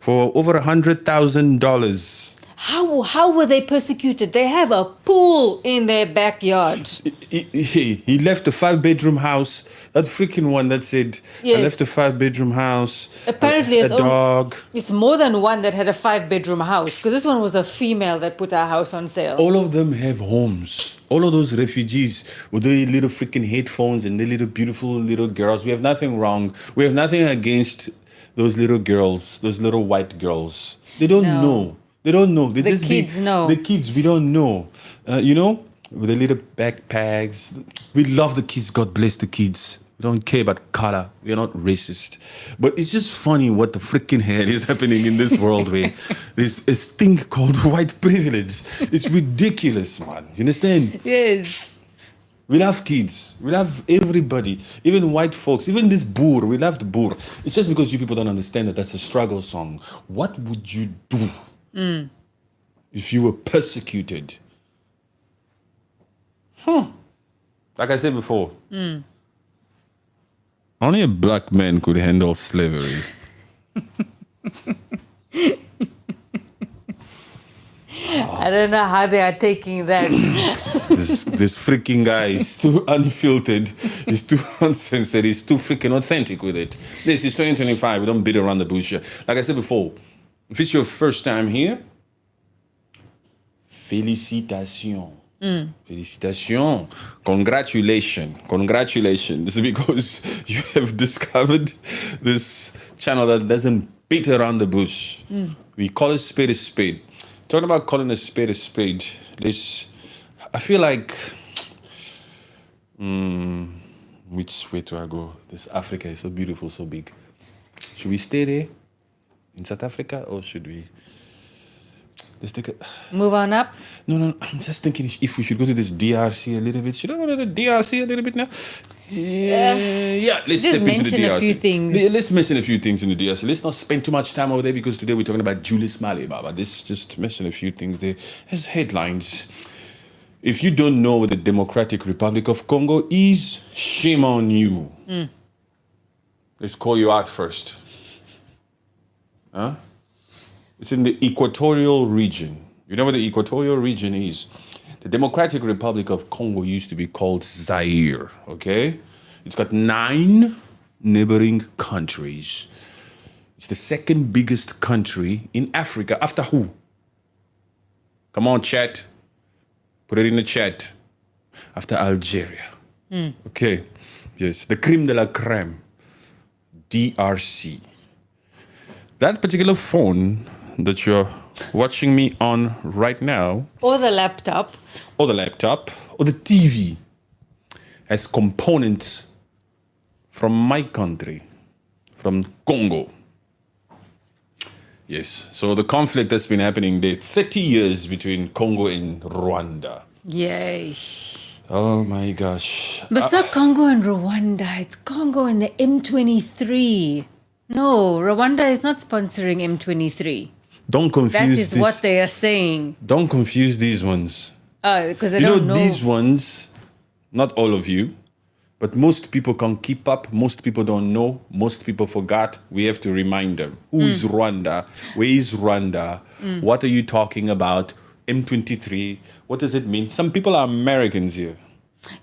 for over $100,000. How were they persecuted? They have a pool in their backyard. He left a 5-bedroom house. That freaking one that said, Yes. I left a 5-bedroom house. Apparently, a dog. It's more than one that had a 5-bedroom house, because this one was a female that put her house on sale. All of them have homes. All of those refugees with their little freaking headphones and their little beautiful little girls. We have nothing wrong. We have nothing against those little girls, those little white girls. They don't know. They don't know. They The just kids know. The kids, we don't know. With the little backpacks. We love the kids. God bless the kids. We don't care about color. We're not racist. But it's just funny what the freaking hell is happening in this world where there's a thing called white privilege. It's ridiculous, man. You understand? Yes. We love kids. We love everybody. Even white folks. Even this BOER. We love the BOER. It's just because you people don't understand that that's a struggle song. What would you do if you were persecuted? Like I said before, only a black man could handle slavery. I don't know how they are taking that. This freaking guy is too unfiltered. He's too uncensored. He's too freaking authentic with it. This is 2025. We don't beat around the bush here. Like I said before, if it's your first time here, félicitations. Félicitations. Congratulations. This is because you have discovered this channel that doesn't beat around the bush. We call it spade a spade. Talking about calling a spade, I feel like, which way do I go? This Africa is so beautiful, so big. Should we stay there in South Africa, or should we? Let's take a... Move on up. No. I'm just thinking if we should go to this DRC a little bit. Should I go to the DRC a little bit now? Yeah. Let's Just step into the mention DRC. a few things. Let's mention a few things in the DRC. Let's not spend too much time over there because today we're talking about Julius Malema. But let's just mention a few things there as headlines. If you don't know what the Democratic Republic of Congo is, shame on you. Let's call you out first. Huh? It's in the equatorial region. You know what the equatorial region is? The Democratic Republic of Congo used to be called Zaire, okay? It's got 9 neighboring countries. It's the second biggest country in Africa. After who? Come on, chat. Put it in the chat. After Algeria. Okay. Yes. The creme de la creme. DRC. That particular phone that you're watching me on right now, Or the laptop. or the laptop, or the TV, has components from my country, from Congo. Yes, so the conflict that's been happening there, 30 years between Congo and Rwanda. Yay. Oh my gosh. But it's not Congo and Rwanda. It's Congo and the M23. No, Rwanda is not sponsoring M23. Don't confuse That is this. what they are saying. Don't confuse these ones. Because they You don't know, know. these ones, not all of you, but most people can't keep up. Most people don't know. Most people forgot. We have to remind them. Who is Rwanda? Where is Rwanda? What are you talking about? M23. What does it mean? Some people are Americans here.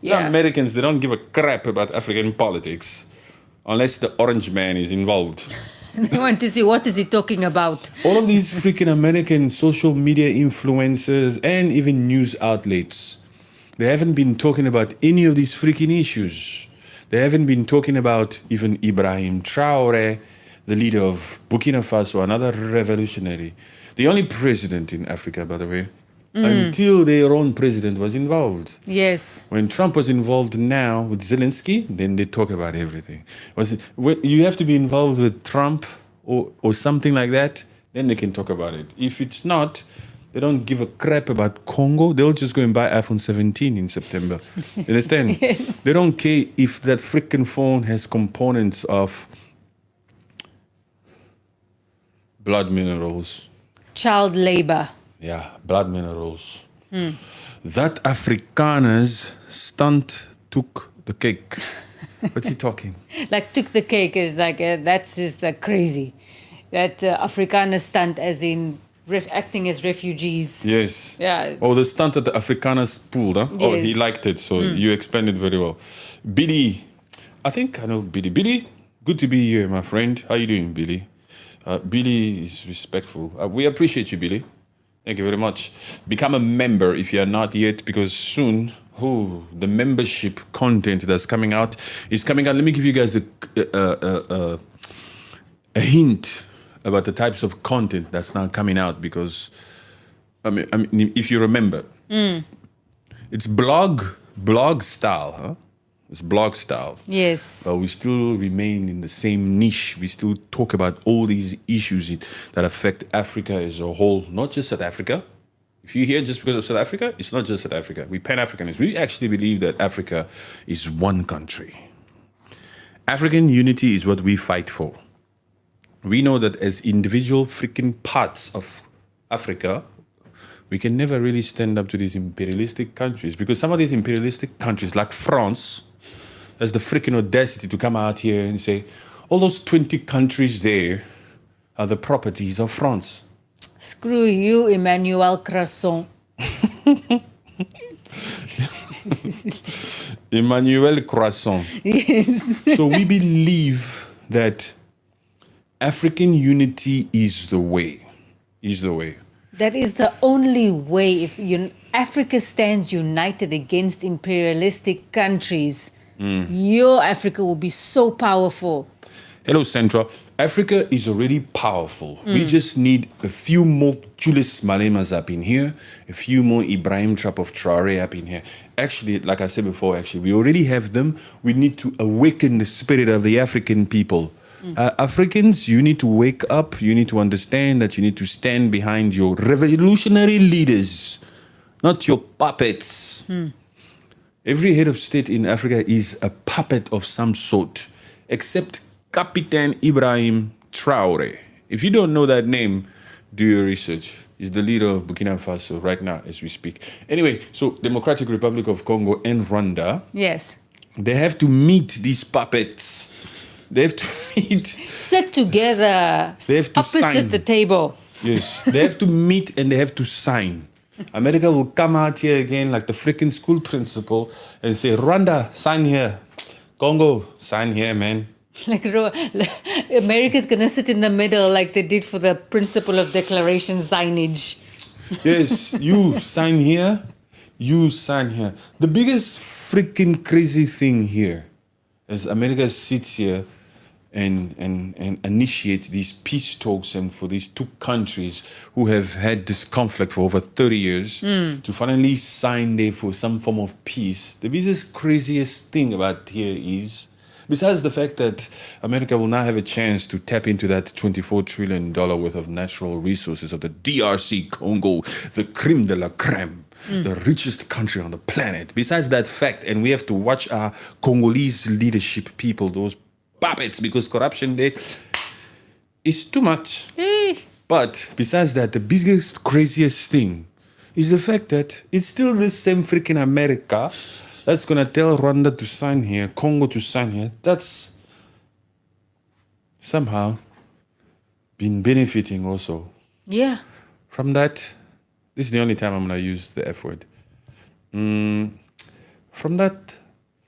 Yeah. They're Americans, they don't give a crap about African politics unless the orange man is involved. They want to see what is he talking about. All of these freaking American social media influencers and even news outlets, they haven't been talking about any of these freaking issues. They haven't been talking about even Ibrahim Traore, the leader of Burkina Faso, another revolutionary. The only president in Africa, by the way, until their own president was involved. Yes. When Trump was involved now with Zelensky, then they talk about everything. You have to be involved with Trump or something like that, then they can talk about it. If it's not, they don't give a crap about Congo. They'll just go and buy iPhone 17 in September. You understand? Yes. They don't care if that freaking phone has components of blood minerals. Child labor. Yeah, blood minerals. That Afrikaners stunt took the cake. What's he talking? Like took the cake is like, that's just crazy. That Afrikaner stunt as in acting as refugees. Yes. Yeah. Oh, the stunt that the Afrikaners pulled, huh? Oh, he Yes. liked it, so you explained it very well. Billy, I think I know Billy. Billy, good to be here, my friend. How you doing, Billy? Billy is respectful. We appreciate you, Billy. Thank you very much. Become a member if you are not yet, because soon, the membership content that's coming out is coming out. Let me give you guys a hint about the types of content that's now coming out, because I mean, if you remember, it's blog style, huh? It's blog style. Yes. But we still remain in the same niche. We still talk about all these issues that affect Africa as a whole, not just South Africa. If you hear just because of South Africa, it's not just South Africa. We Pan-Africanists. We actually believe that Africa is one country. African unity is what we fight for. We know that as individual freaking parts of Africa, we can never really stand up to these imperialistic countries, because some of these imperialistic countries, like France, has the freaking audacity to come out here and say, all those 20 countries there are the properties of France. Screw you, Emmanuel Croissant. Emmanuel Croissant. Yes. So we believe that African unity is the way. Is the way. That is the only way. If Africa stands united against imperialistic countries, your Africa will be so powerful. Hello, Central. Africa is already powerful. We just need a few more Julius Malemas up in here, a few more Ibrahim Traore up in here. Actually, like I said before, we already have them. We need to awaken the spirit of the African people. Africans, you need to wake up. You need to understand that you need to stand behind your revolutionary leaders, not your puppets. Every head of state in Africa is a puppet of some sort, except Capitan Ibrahim Traore. If you don't know that name, Do your research. He's the leader of Burkina Faso right now as we speak. Anyway, so Democratic Republic of Congo and Rwanda, Yes. they have to meet these puppets. They have to meet. Sit together. They have to opposite sign. the table. Yes, they have to meet and they have to sign. America will come out here again like the freaking school principal and say, Rwanda, sign here. Congo, sign here, man. Like America's gonna sit in the middle like they did for the principle of declaration signage. Yes, you sign here, you sign here. The biggest freaking crazy thing here is America sits here and initiates these peace talks, and for these two countries who have had this conflict for over 30 years to finally sign there for some form of peace. The biggest craziest thing about here is, besides the fact that America will now have a chance to tap into that $24 trillion worth of natural resources of the DRC Congo, the creme de la creme, the richest country on the planet. Besides that fact, and we have to watch our Congolese leadership people, those puppets, because corruption there is too much. But besides that, the biggest, craziest thing is the fact that it's still the same freaking America that's going to tell Rwanda to sign here, Congo to sign here. That's somehow been benefiting also. Yeah. From that, this is the only time I'm going to use the F word. From that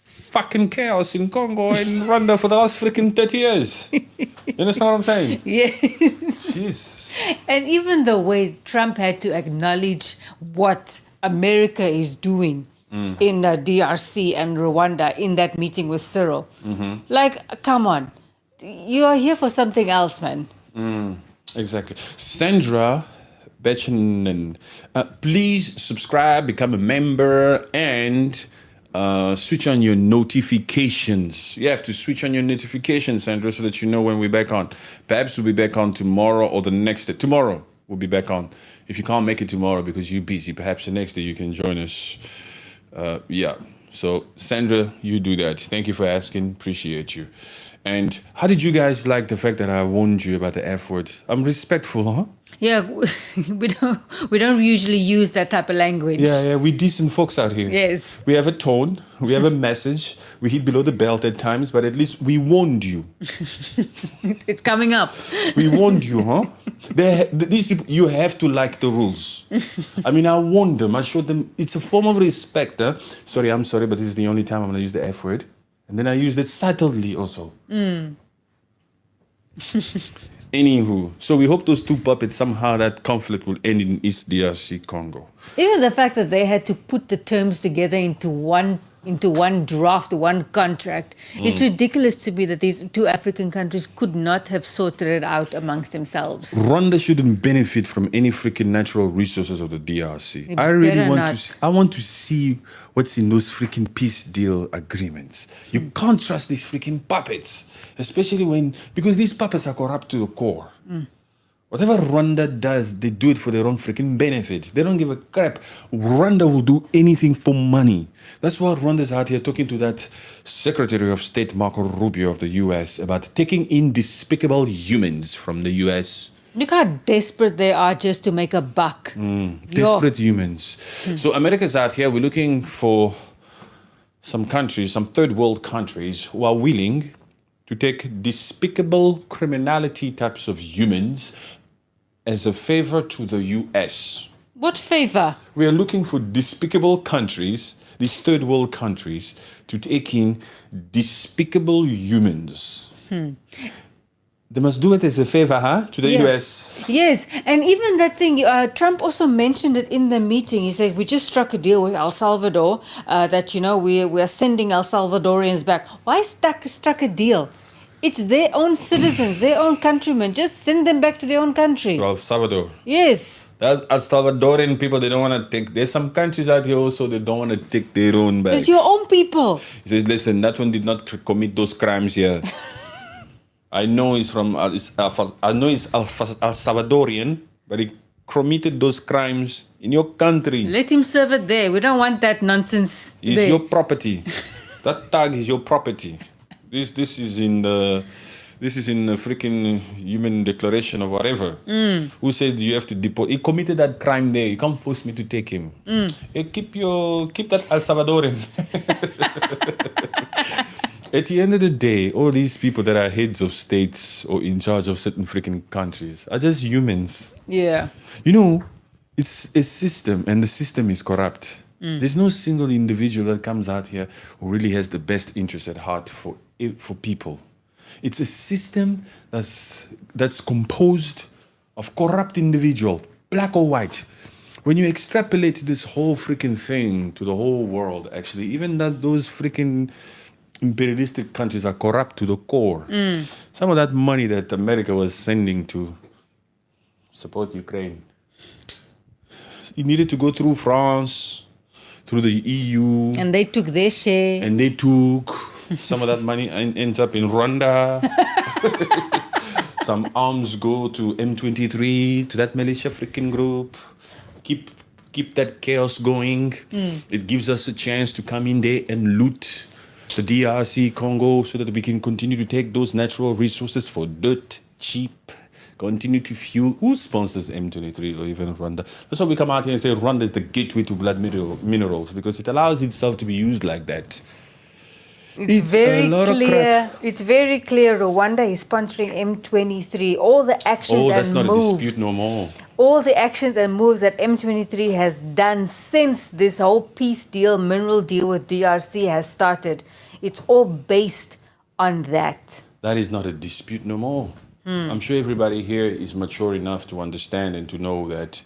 fucking chaos in Congo and Rwanda for the last freaking 30 years. You understand what I'm saying? Yes. Jesus. And even the way Trump had to acknowledge what America is doing in DRC and Rwanda in that meeting with Cyril. Like, come on. You are here for something else, man. Exactly. Sandra Bechanen, please subscribe, become a member, and switch on your notifications. You have to switch on your notifications, Sandra, so that you know when we're back on. Perhaps we'll be back on tomorrow or the next day. Tomorrow we'll be back on. If you can't make it tomorrow because you're busy, perhaps the next day you can join us. Yeah. So, Sandra, you do that. Thank you for asking. Appreciate you. And how did you guys like the fact that I warned you about the F word? I'm respectful, huh? Yeah, we don't usually use that type of language. Yeah, we decent folks out here. Yes. We have a tone, we have a message, we hit below the belt at times, but at least we warned you. It's coming up. We warned you, huh? These people, you have to like the rules. I mean, I warned them, I showed them, it's a form of respect. Huh? Sorry, I'm sorry, but this is the only time I'm going to use the F word. And then I used it subtly also. Anywho, so we hope those two puppets, somehow that conflict will end in East DRC Congo. Even the fact that they had to put the terms together into one draft, one contract, it's ridiculous to me that these two African countries could not have sorted it out amongst themselves. Rwanda shouldn't benefit from any freaking natural resources of the DRC. It I really better want not. to. I want to see what's in those freaking peace deal agreements. You can't trust these freaking puppets, especially because these puppets are corrupt to the core. Whatever Rwanda does, they do it for their own freaking benefit. They don't give a crap. Rwanda will do anything for money. That's why Rwanda's out here talking to that Secretary of State, Marco Rubio of the US, about taking in despicable humans from the US. Look how desperate they are just to make a buck. Desperate humans. So America's out here. We're looking for some countries, some third world countries who are willing to take despicable criminality types of humans as a favor to the US. What favor? We are looking for despicable countries, these third world countries, to take in despicable humans. They must do it as a favor, huh, to the US. Yes, and even that thing, Trump also mentioned it in the meeting. He said, we just struck a deal with El Salvador that, we are sending El Salvadorians back. Why struck a deal? It's their own citizens, their own countrymen. Just send them back to their own country. To El Salvador. Yes. That El Salvadorian people, they don't want to take... There's some countries out here also, they don't want to take their own back. It's your own people. He says, listen, that one did not commit those crimes here. I know he's from... I know he's El Salvadorian, but he committed those crimes in your country. Let him serve it there. We don't want that nonsense It's there. your property. That tag is your property. This is in the This is in the freaking Human Declaration or whatever. Who said you have to deport? He committed that crime there. You can't force me to take him. Keep that El Salvadorian. At the end of the day, all these people that are heads of states or in charge of certain freaking countries are just humans. Yeah. You know, it's a system, and the system is corrupt. There's no single individual that comes out here who really has the best interest at heart for people. It's a system that's composed of corrupt individuals, black or white. When you extrapolate this whole freaking thing to the whole world, actually, even that those freaking imperialistic countries are corrupt to the core. Some of that money that America was sending to support Ukraine, it needed to go through France, through the EU. And they took their share. And they took some of that money and ends up in Rwanda. Some arms go to M23, to that militia freaking group. Keep that chaos going. It gives us a chance to come in there and loot the DRC Congo so that we can continue to take those natural resources for dirt cheap. Continue to fuel. Who sponsors M23 or even Rwanda? That's why we come out here and say Rwanda is the gateway to blood minerals, because it allows itself to be used like that. It's very clear. It's very clear. Rwanda is sponsoring M23. All the actions and that's not moves. a dispute no more. All the actions and moves that M23 has done since this whole peace deal, mineral deal with DRC has started, it's all based on that. That is not a dispute no more. I'm sure everybody here is mature enough to understand and to know that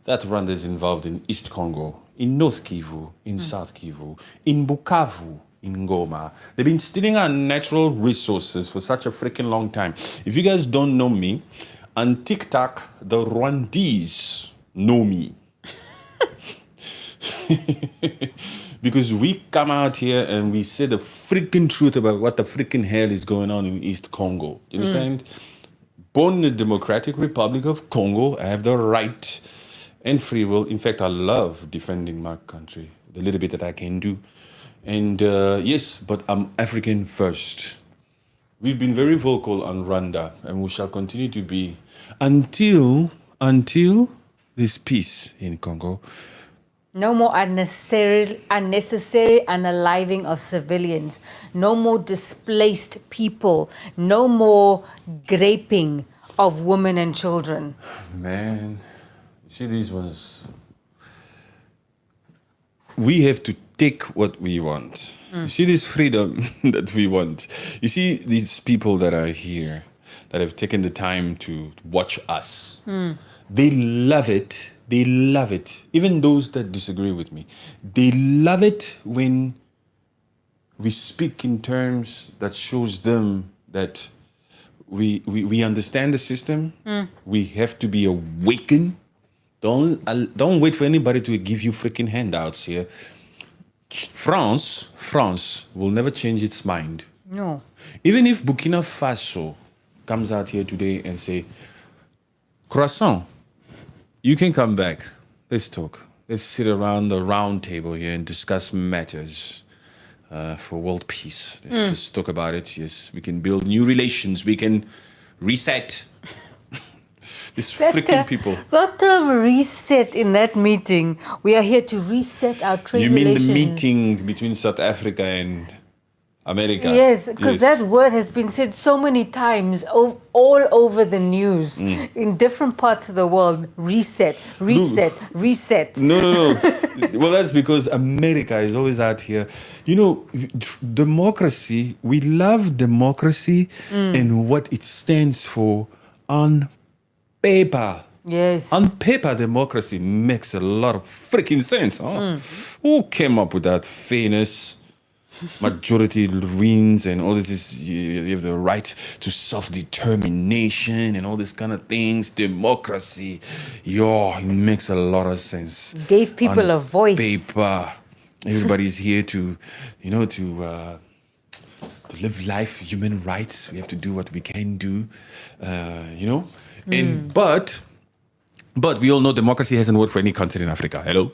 Rwanda is involved in East Congo, in North Kivu, in South Kivu, in Bukavu, in Goma. They've been stealing our natural resources for such a freaking long time. If you guys don't know me, on TikTok, the Rwandese know me. Because we come out here and we say the freaking truth about what the freaking hell is going on in East Congo. You understand? Born in the Democratic Republic of Congo, I have the right and free will. In fact, I love defending my country, the little bit that I can do. And yes, but I'm African first. We've been very vocal on Rwanda, and we shall continue to be until there's peace in Congo. No more unnecessary unaliving of civilians. No more displaced people. No more raping of women and children. Man, you see these ones. We have to take what we want. You see this freedom that we want. You see these people that are here, that have taken the time to watch us. They love it. They love it. Even those that disagree with me. They love it when we speak in terms that shows them that we understand the system. We have to be awakened. Don't wait for anybody to give you freaking handouts here. France will never change its mind. No. Even if Burkina Faso comes out here today and say, Croissant, you can come back. Let's talk. Let's sit around the round table here and discuss matters for world peace. Let's just talk about it. Yes, we can build new relations. We can reset. These freaking people. That term reset in that meeting, we are here to reset our trade relations. You mean the meeting between South Africa and America? Yes, because that word has been said so many times all over the news in different parts of the world. Reset. No. Well, that's because America is always out here. You know, democracy, we love democracy and what it stands for on paper. Yes. On paper, democracy makes a lot of freaking sense. Huh? Who came up with that fairness? Majority wins and all this is, you have the right to self-determination and all these kind of things. Democracy, it makes a lot of sense. Gave people on a voice. Paper, everybody's here to live life, human rights. We have to do what we can do, And but we all know democracy hasn't worked for any country in Africa. Hello.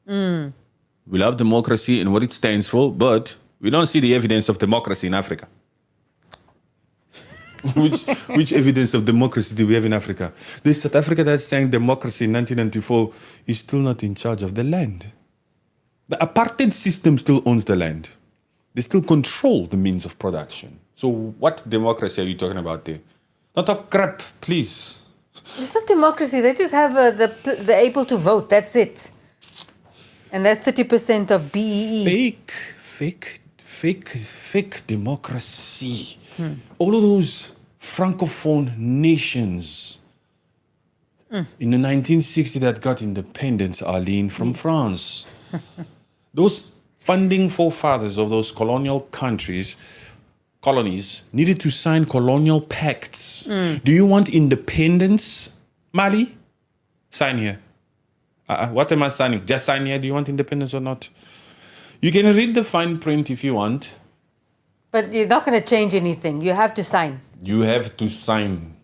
We love democracy and what it stands for, but we don't see the evidence of democracy in Africa. Which evidence of democracy do we have in Africa? This South Africa that's saying democracy in 1994 is still not in charge of the land. The apartheid system still owns the land. They still control the means of production. So what democracy are you talking about there? Not a crap, please. It's not democracy. They just have the able to vote. That's it. And that's 30% of BEE. Fake democracy. All of those francophone nations in the 1960s that got independence, Arlene, from France. Those funding forefathers of those colonial colonies needed to sign colonial pacts. Do you want independence, Mali? Sign here. What am I signing? Just sign here. Do you want independence or not? You can read the fine print if you want. But you're not going to change anything. You have to sign. You have to sign.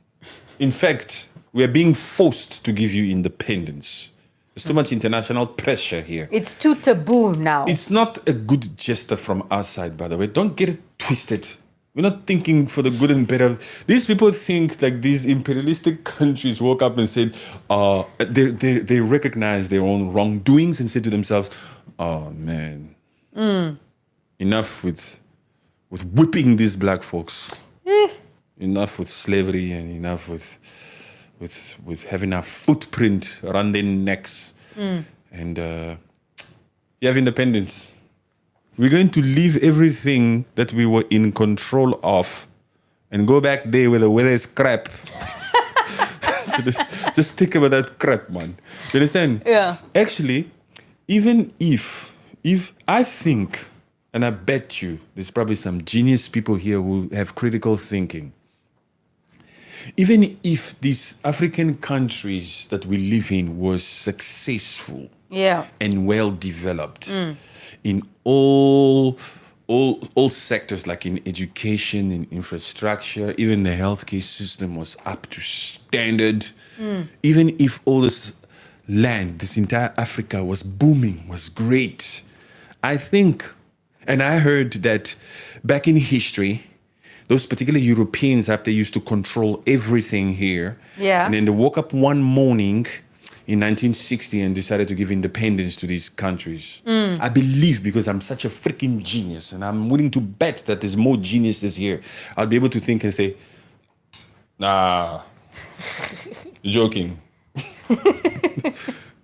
In fact, we are being forced to give you independence. There's too much international pressure here. It's too taboo now. It's not a good gesture from our side, by the way. Don't get it twisted. We're not thinking for the good and better. These people think like these imperialistic countries woke up and said, they recognize their own wrongdoings and said to themselves, oh man, enough with whipping these black folks. Enough with slavery and enough with having a footprint around their necks. And you have independence. We're going to leave everything that we were in control of and go back there where the weather is crap. So just think about that crap, man. You understand? Yeah. Actually, even if I think, and I bet you, there's probably some genius people here who have critical thinking. Even if these African countries that we live in were successful and well developed in all sectors, like in education, in infrastructure, even the healthcare system was up to standard. Even if all this land, this entire Africa was booming, was great. I think, and I heard that back in history, those particular Europeans up there used to control everything here. Yeah. And then they woke up one morning in 1960 and decided to give independence to these countries. I believe, because I'm such a freaking genius and I'm willing to bet that there's more geniuses here, I'll be able to think and say, nah, joking.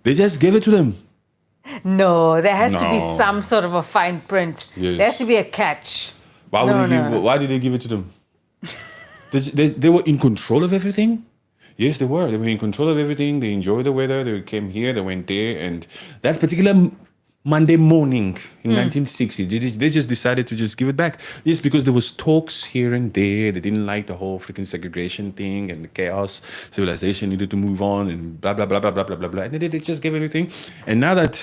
They just gave it to them. No, there has to be No. some sort of a fine print. Yes. There has to be a catch. Why did they give it to them? They were in control of everything? Yes, they were. They were in control of everything. They enjoyed the weather. They came here, they went there. And that particular Monday morning in 1960, they just decided to just give it back. Yes, because there was talks here and there. They didn't like the whole freaking segregation thing and the chaos. Civilization needed to move on and blah, blah, blah, blah, blah, blah, blah, blah. And they just gave everything. And now that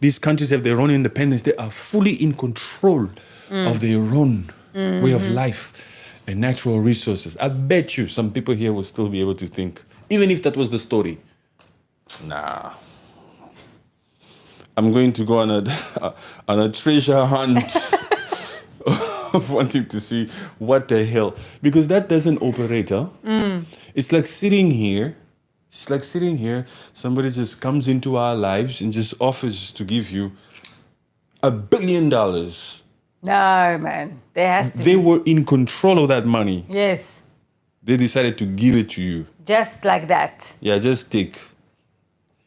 these countries have their own independence, they are fully in control of their own way of life and natural resources. I bet you some people here will still be able to think, even if that was the story, nah, I'm going to go on a treasure hunt of wanting to see what the hell, because that doesn't operate, huh? It's like sitting here. It's like sitting here. Somebody just comes into our lives and just offers to give you $1 billion. No, man. There has to They be. were in control of that money. Yes. They decided to give it to you. Just like that. Yeah, just take.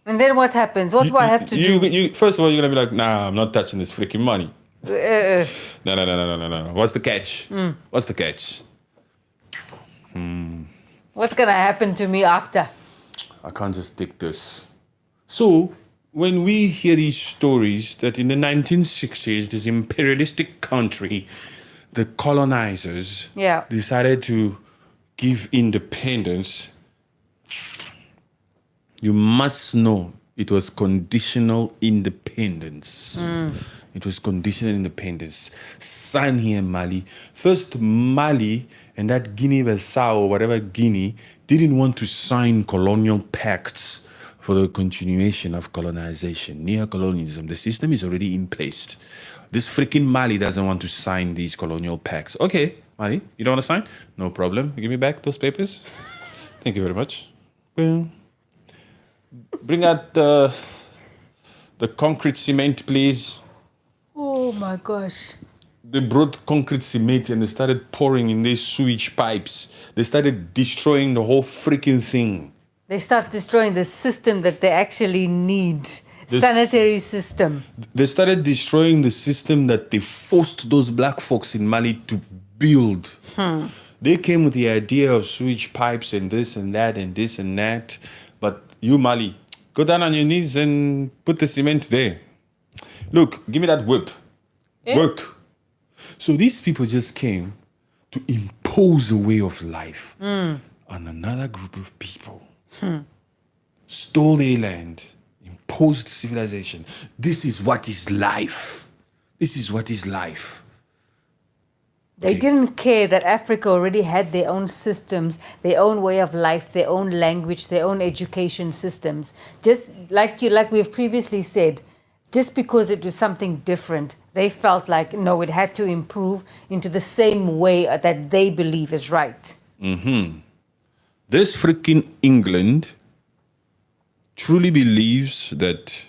And then what happens? What do I have to do? First of all, you're going to be like, nah, I'm not touching this freaking money. Uh, No. What's the catch? What's the catch? what's going to happen to me after? I can't just take this. So, when we hear these stories that in the 1960s, this imperialistic country, the colonizers decided to give independence, you must know it was conditional independence. It was conditional independence. Sign here, Mali. First, Mali and that Guinea-Bissau, or whatever Guinea, didn't want to sign colonial pacts for the continuation of colonization, neo-colonialism. The system is already in place. This freaking Mali doesn't want to sign these colonial pacts. Okay, Mali, you don't want to sign? No problem. Give me back those papers. Thank you very much. Well, bring out the concrete cement, please. Oh my gosh. They brought concrete cement and they started pouring in these sewage pipes. They started destroying the whole freaking thing. They start destroying the system that they actually need. Sanitary system. They started destroying the system that they forced those black folks in Mali to build. They came with the idea of sewage pipes and this and that and this and that. But you, Mali, go down on your knees and put the cement there. Look, give me that whip. Work. So these people just came to impose a way of life on another group of people. Stole their land, imposed civilization. This is what is life. This is what is life. They didn't care that Africa already had their own systems, their own way of life, their own language, their own education systems. Just like we've previously said, just because it was something different, they felt like, no, it had to improve into the same way that they believe is right. This freaking England truly believes that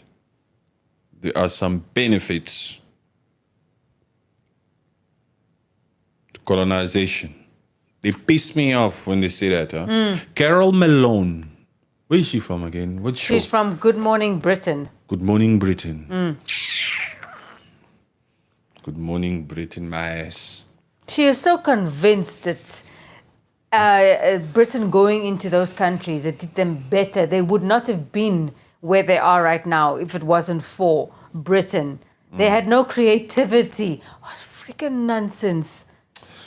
there are some benefits to colonization. They piss me off when they say that. Huh? Carol Malone. Where is she from again? What show? She's from Good Morning Britain. Good Morning Britain. Good Morning Britain, my ass. She is so convinced that Britain going into those countries, it did them better. They would not have been where they are right now if it wasn't for Britain. They had no creativity. What freaking nonsense.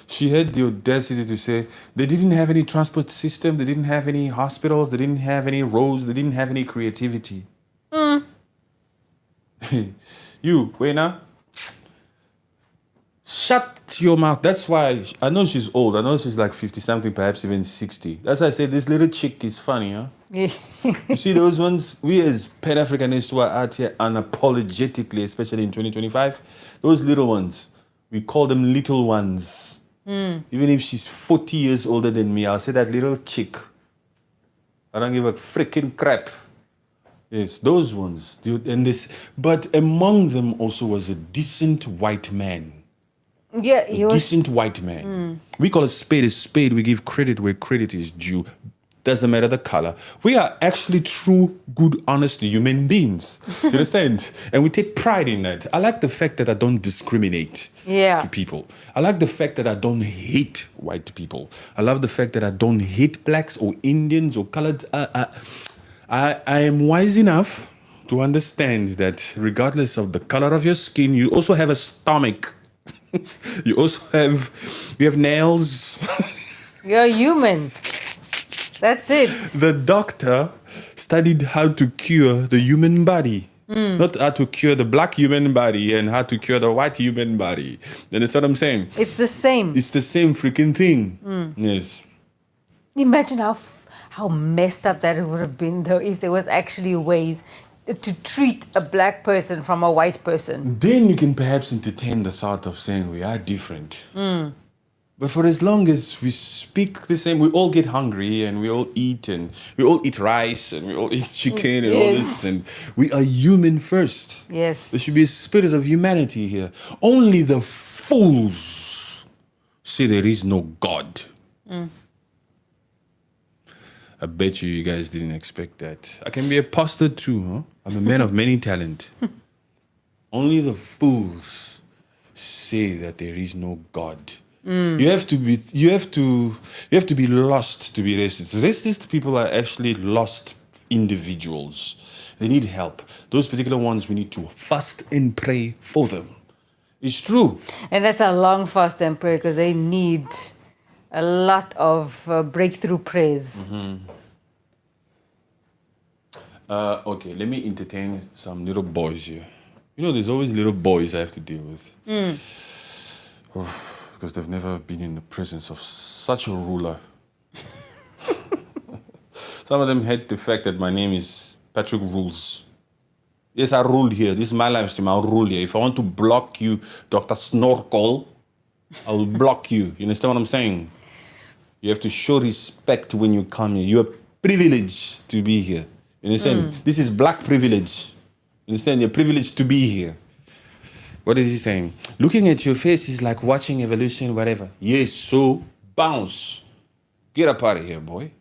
She had the audacity to say they didn't have any transport system, they didn't have any hospitals, they didn't have any roads, they didn't have any creativity. You, Wena, shut your mouth. That's why I know she's old. I know she's like 50 something, perhaps even 60. That's why I say this little chick is funny, huh? You see those ones? We as Pan-Africanists who are out here unapologetically, especially in 2025, those little ones, we call them little ones. Even if she's 40 years older than me, I'll say that little chick. I don't give a freaking crap. Yes, those ones. Dude, and this, but among them also was a decent white man. Yeah, he was. Decent white man. We call a spade, we give credit where credit is due. Doesn't matter the color. We are actually true, good, honest human beings. You understand? And we take pride in that. I like the fact that I don't discriminate to people. I like the fact that I don't hate white people. I love the fact that I don't hate blacks or Indians or colored. I am wise enough to understand that regardless of the color of your skin, you also have a stomach. You have nails. You're human. That's it. The doctor studied how to cure the human body. Not how to cure the black human body and how to cure the white human body. You understand what I'm saying? It's the same. It's the same freaking thing. Yes. Imagine how messed up that would have been, though, if there was actually ways to treat a black person from a white person. Then you can perhaps entertain the thought of saying we are different. But for as long as we speak the same, we all get hungry and we all eat rice and we all eat chicken and all this, and we are human first. Yes. There should be a spirit of humanity here. Only the fools say there is no God. I bet you guys didn't expect that. I can be a pastor too, huh? I'm a man of many talent. Only the fools say that there is no God. You have to be lost to be racist. Racist people are actually lost individuals. They need help. Those particular ones, we need to fast and pray for them. It's true. And that's a long fast and prayer because they need a lot of breakthrough prayers. Okay, let me entertain some little boys here. You know, there's always little boys I have to deal with. Because they've never been in the presence of such a ruler. Some of them hate the fact that my name is Patrick Rules. Yes, I rule here. This is my live stream. I'll rule here. If I want to block you, Dr. Snorkel, I'll block you. You understand what I'm saying? You have to show respect when you come here. You're privileged to be here. You understand? This is black privilege. You understand? You're privileged to be here. What is he saying? Looking at your face is like watching evolution, whatever. Yes, so bounce. Get up out of here, boy.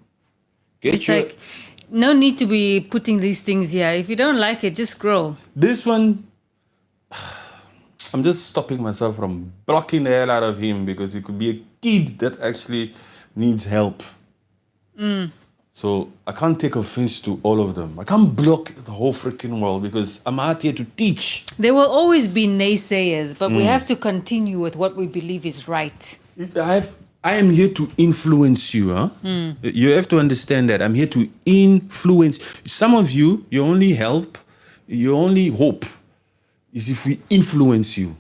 It's like, no need to be putting these things here. If you don't like it, just scroll. This one, I'm just stopping myself from blocking the hell out of him because it could be a kid that actually needs help. So I can't take offense to all of them. I can't block the whole freaking world because I'm out here to teach. There will always be naysayers, but we have to continue with what we believe is right. I am here to influence you. Huh? You have to understand that. I'm here to influence. Some of you, your only help, your only hope is if we influence you.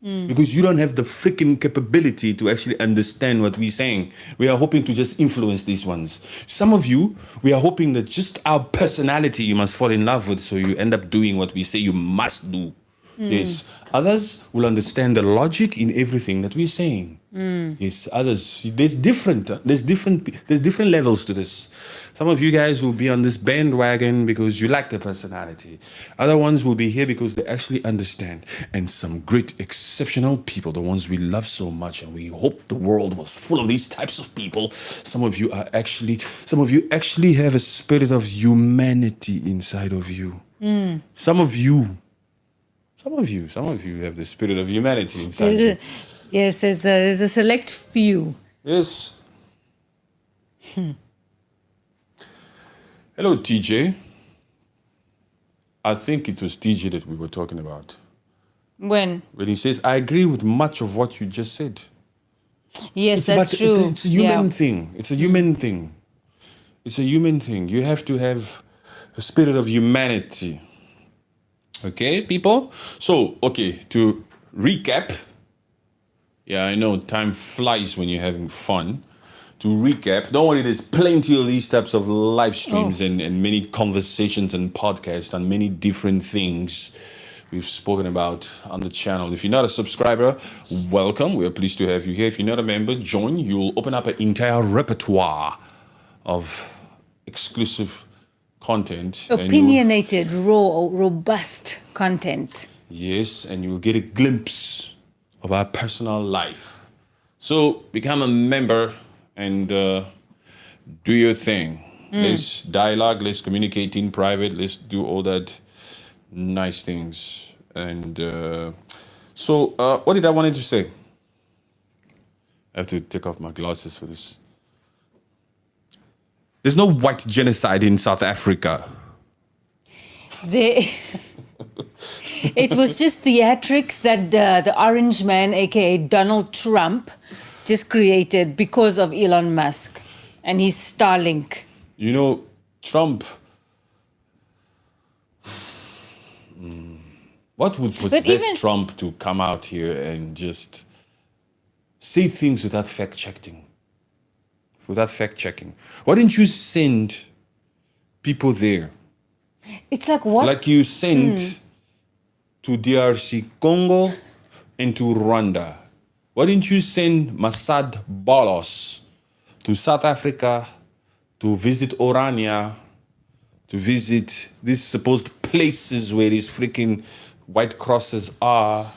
Because you don't have the freaking capability to actually understand what we're saying. We are hoping to just influence these ones. Some of you, we are hoping that just our personality you must fall in love with, so you end up doing what we say you must do. Yes. Others will understand the logic in everything that we're saying. Yes. Others, there's different levels to this. Some of you guys will be on this bandwagon because you like the personality. Other ones will be here because they actually understand. And some great, exceptional people, the ones we love so much, and we hope the world was full of these types of people. Some of you actually have a spirit of humanity inside of you. Some of you have the spirit of humanity inside you. Yes, there's a select few. Yes. Hello, TJ. I think it was TJ that we were talking about. When he says, I agree with much of what you just said. Yes, that's true. It's a human thing. It's a human thing. It's a human thing. You have to have a spirit of humanity. Okay, people? So, to recap. Yeah, I know time flies when you're having fun. To recap, don't worry, there's plenty of these types of live streams and many conversations and podcasts on many different things we've spoken about on the channel. If you're not a subscriber, welcome. We're pleased to have you here. If you're not a member, join. You'll open up an entire repertoire of exclusive content. Opinionated, raw, robust content. Yes, and you'll get a glimpse of our personal life. So become a member and do your thing. Let's dialogue, let's communicate in private, let's do all that nice things. And what did I wanted to say? I have to take off my glasses for this. There's no white genocide in South Africa. It was just theatrics that the orange man, aka Donald Trump, just created because of Elon Musk and his Starlink. You know, Trump. What would possess Trump to come out here and just say things without fact checking? Why didn't you send people there? It's like what? Like you sent to DRC Congo and to Rwanda. Why didn't you send Masad Bolos to South Africa to visit Orania, to visit these supposed places where these freaking white crosses are?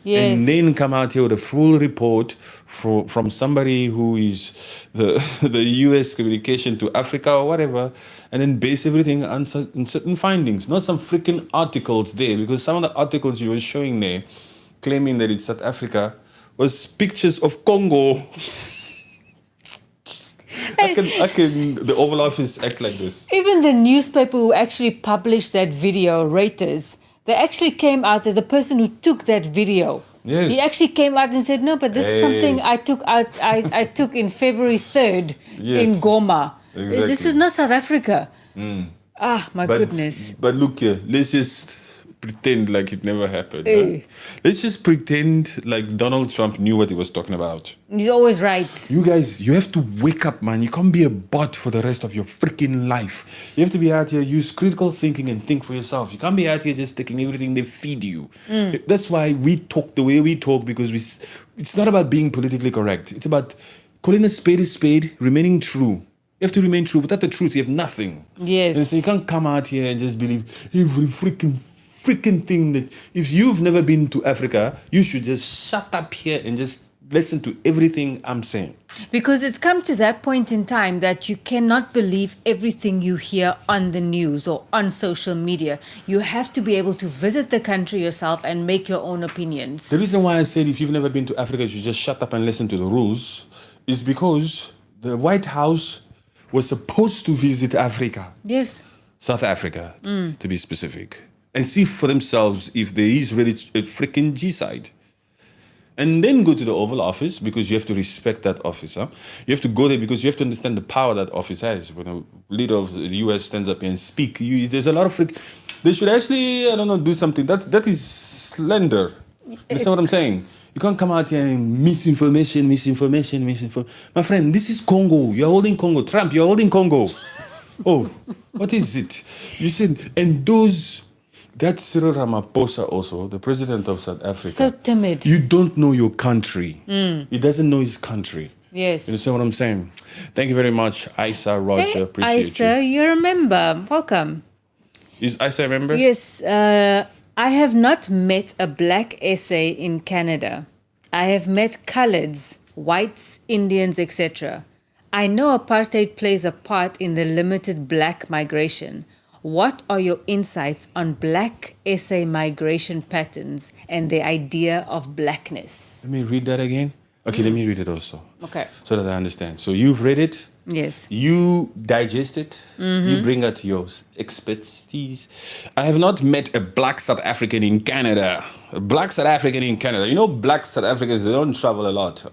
Yes. And then come out here with a full report from somebody who is the US communication to Africa or whatever, and then base everything on certain findings, not some freaking articles there, because some of the articles you were showing there, claiming that it's South Africa, was pictures of Congo. The Oval Office act like this. Even the newspaper who actually published that video, Reuters, they actually came out that the person who took that video, yes, he actually came out and said, no, but this is something I took I took in February 3rd in Goma. Exactly. This is not South Africa. My goodness. But look here, let's just pretend like it never happened. Eh. Huh? Let's just pretend like Donald Trump knew what he was talking about. He's always right. You guys, you have to wake up, man. You can't be a bot for the rest of your freaking life. You have to be out here, use critical thinking and think for yourself. You can't be out here just taking everything they feed you. That's why we talk the way we talk, because it's not about being politically correct. It's about calling a spade, remaining true. You have to remain true. Without the truth, you have nothing. Yes. And so you can't come out here and just believe every freaking thing that... If you've never been to Africa, you should just shut up here and just listen to everything I'm saying. Because it's come to that point in time that you cannot believe everything you hear on the news or on social media. You have to be able to visit the country yourself and make your own opinions. The reason why I said if you've never been to Africa, you should just shut up and listen to the rules is because the White House was supposed to visit Africa. Yes. South Africa, to be specific, and see for themselves if there is really a freaking genocide. And then go to the Oval Office, because you have to respect that office. Huh? You have to go there because you have to understand the power that office has. When a leader of the US stands up here and speak, there's a lot of they should actually, I don't know, do something. That is slender. You understand what I'm saying? You can't come out here and misinformation. My friend, this is Congo. You're holding Congo. Trump, you're holding Congo. Oh, what is it? You said, and that's Cyril Ramaphosa also, the president of South Africa. So timid. You don't know your country. He doesn't know his country. Yes. You understand what I'm saying? Thank you very much, Isa, Roger. Hey, Appreciate Isa, you're a member. Welcome. Is Isa a member? Yes. I have not met a black SA in Canada. I have met coloreds, whites, Indians, etc. I know apartheid plays a part in the limited black migration. What are your insights on black SA migration patterns and the idea of blackness? Let me read that again. Okay, let me read it also. Okay. So that I understand. So you've read it. Yes. You digest it. You bring out your expertise. I have not met a black South African in Canada. A black South African in Canada. You know, black South Africans, they don't travel a lot.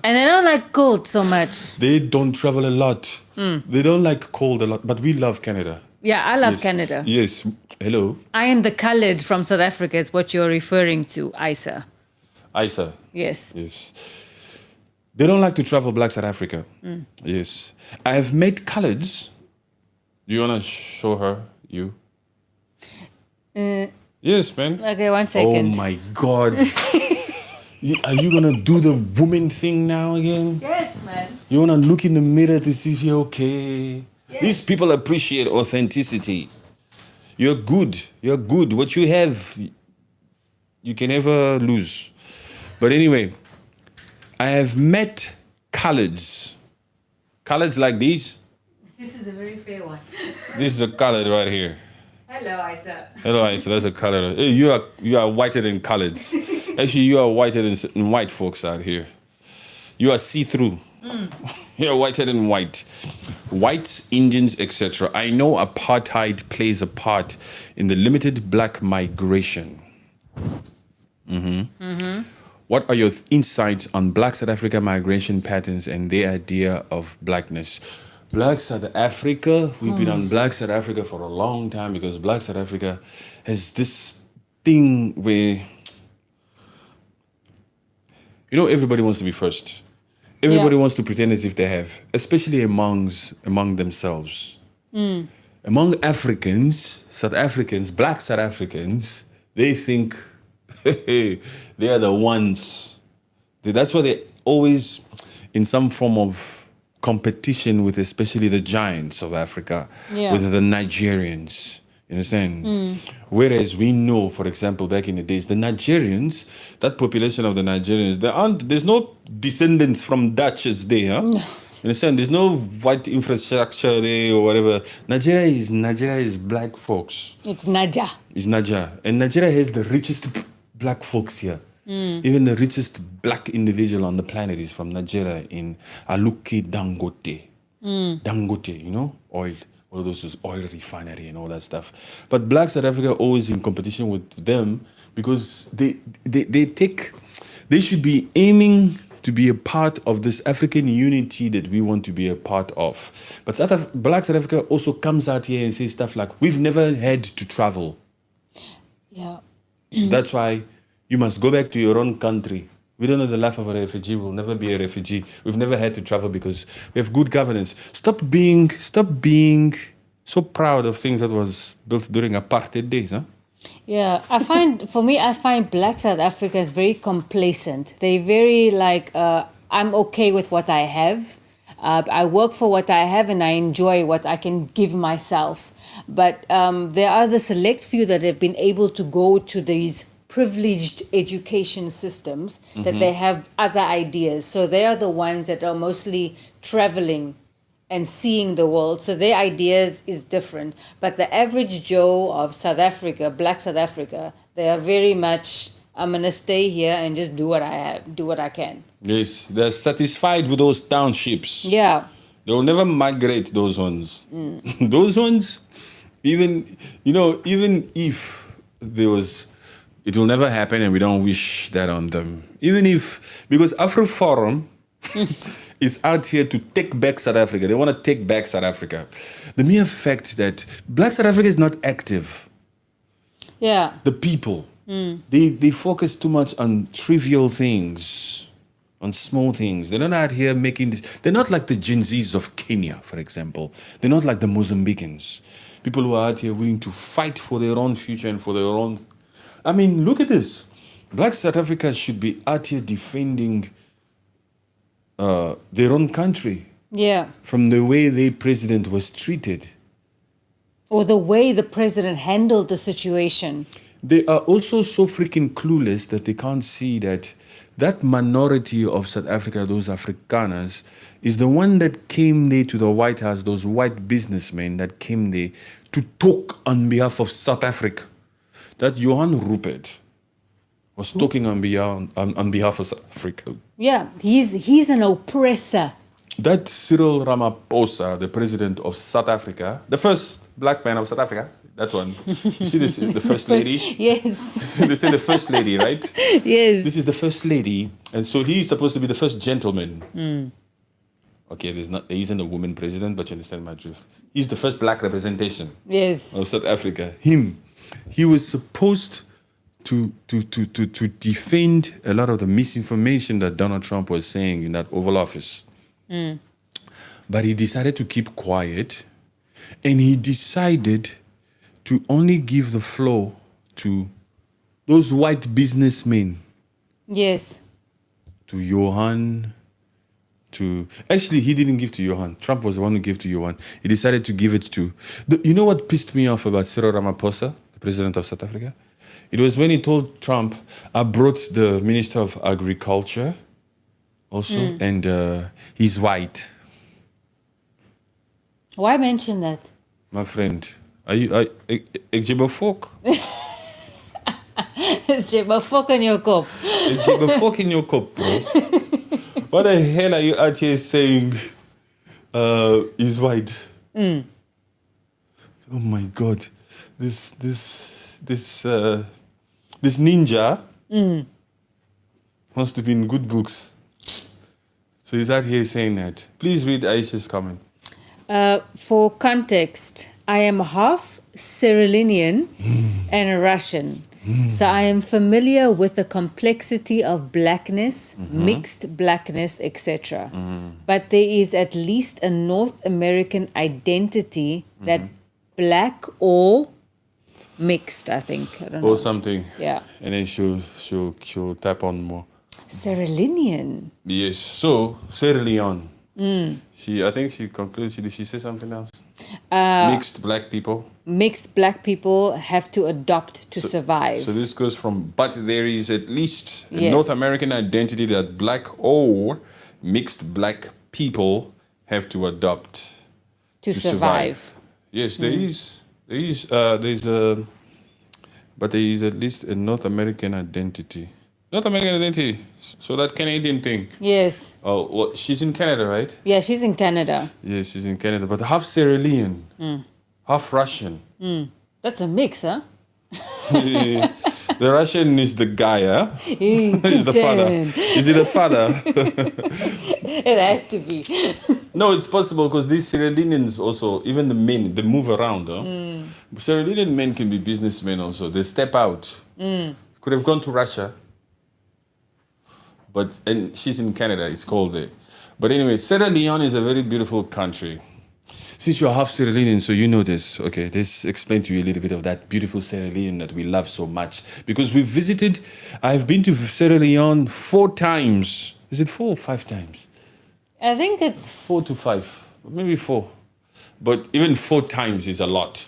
And they don't like cold so much. They don't travel a lot. They don't like cold a lot. But we love Canada. Yeah, I love Yes. Canada. Yes. Hello. I am the colored from South Africa is what you're referring to, Isa. Isa. Yes. Yes. They don't like to travel, black South Africa. Yes. I have met coloreds. Do you want to show her you? Yes, man. Okay, 1 second. Oh my God. Are you going to do the woman thing now again? Yes, man. You want to look in the mirror to see if you're okay? Yes. These people appreciate authenticity. You're good. You're good. What you have, you can never lose. But anyway, I have met coloreds. Coloreds like these. This is a very fair one. This is a colored right here. Hello, Isa. Hello, Isa. That's a colored. Hey, you are whiter than coloreds. Actually, you are whiter than white folks out here. You are see-through. You're whiter than white. Whites, Indians, etc. I know apartheid plays a part in the limited black migration. What are your insights on black South Africa migration patterns and their idea of blackness? Black South Africa, we've been on Black South Africa for a long time because Black South Africa has this thing where, you know, everybody wants to be first. Everybody wants to pretend as if they have, especially among themselves. Among Africans, South Africans, black South Africans, they think they are the ones. That's why they're always in some form of competition with especially the giants of Africa, with the Nigerians. You understand? Whereas we know, for example, back in the days, the Nigerians, that population of the Nigerians, there's no descendants from Dutches there. Huh? No. You understand? There's no white infrastructure there or whatever. Nigeria is black folks. It's Naja. It's Naja. And Nigeria has the richest black folks here. Even the richest black individual on the planet is from Nigeria in Aluki Dangote. Dangote, you know, oil. All those oil refinery and all that stuff. But black South Africa always in competition with them because they should be aiming to be a part of this African unity that we want to be a part of. But black South Africa also comes out here and says stuff like, we've never had to travel. Yeah. That's why you must go back to your own country. We don't know the life of a refugee. We'll never be a refugee. We've never had to travel because we have good governance. Stop being so proud of things that was built during apartheid days, huh? Yeah, I find Black South Africa is very complacent. They very like, I'm okay with what I have. I work for what I have and I enjoy what I can give myself. But there are the select few that have been able to go to these privileged education systems that they have other ideas. So they are the ones that are mostly traveling and seeing the world. So their ideas is different. But the average Joe of South Africa, Black South Africa, they are very much, I'm going to stay here and just do what I have, do what I can. Yes, they're satisfied with those townships. Yeah. They'll never migrate, those ones. Those ones, even if there was, it will never happen and we don't wish that on them. Even if, because AfroForum is out here to take back South Africa. They want to take back South Africa. The mere fact that Black South Africa is not active. Yeah. The people, they focus too much on trivial things, on small things. They're not out here making this. They're not like the Gen Zs of Kenya, for example. They're not like the Mozambicans. People who are out here willing to fight for their own future and for their own. I mean, look at this. Black South Africa should be out here defending their own country Yeah. from the way their president was treated. Or the way the president handled the situation. They are also so freaking clueless that they can't see that minority of South Africa, those Afrikaners, is the one that came there to the White House, those white businessmen that came there to talk on behalf of South Africa. That Johan Rupert was talking on behalf of South Africa. Yeah, he's an oppressor. That Cyril Ramaphosa, the president of South Africa, the first black man of South Africa, that one. You see this, the first lady? Yes. They say the first lady, right? Yes. This is the first lady, and so he's supposed to be the first gentleman. Okay, there isn't a woman president, but you understand my drift. He's the first black representation Yes. of South Africa. He was supposed to defend a lot of the misinformation that Donald Trump was saying in that Oval Office. But he decided to keep quiet, and he decided to only give the floor to those white businessmen, Yes. to Johan, actually he didn't give to Johan. Trump was the one who gave to Johan. He decided to give it to, you know what pissed me off about Cyril Ramaphosa, the president of South Africa? It was when he told Trump, I brought the Minister of Agriculture also, and he's white. Why mention that? My friend, ik je befok. Je maar fuck in your kop. Ik je befok in your kop, bro. What the hell are you out here saying is white? Oh my God. This ninja must have been good books. So he's out here saying that. Please read Aisha's comment. For context, I am half Cyrilian and Russian. So I am familiar with the complexity of blackness, mixed blackness, etc. But there is at least a North American identity that black or mixed, I think. I don't know. Or something. Yeah. And then she'll tap on more. Cyrilian. Yes. So Sierra Leone. I think she concludes. Did she say something else? Mixed black people. Mixed black people have to adopt to survive. So this goes from, but there is at least a Yes. North American identity that black or mixed black people have to adopt to survive. Yes, there is at least a North American identity. North American identity. So that Canadian thing. Yes. Oh, well, she's in Canada, right? Yeah, she's in Canada. Yes, she's in Canada, but half Sierra Leone, half Russian. That's a mix, huh? The Russian is the guy, huh? He's the father. Putin. Is he the father? It has to be. No, it's possible because these Sierra Leoneans also, even the men, they move around. Huh? Sierra Leonean men can be businessmen also. They step out. Could have gone to Russia. And she's in Canada, it's cold there. But anyway, Sierra Leone is a very beautiful country. Since you're half Sierra Leonean, so you know this. Okay, let's explain to you a little bit of that beautiful Sierra Leone that we love so much. Because I've been to Sierra Leone 4 times. Is it 4 or 5 times? I think it's 4 to 5, maybe 4. But even 4 times is a lot.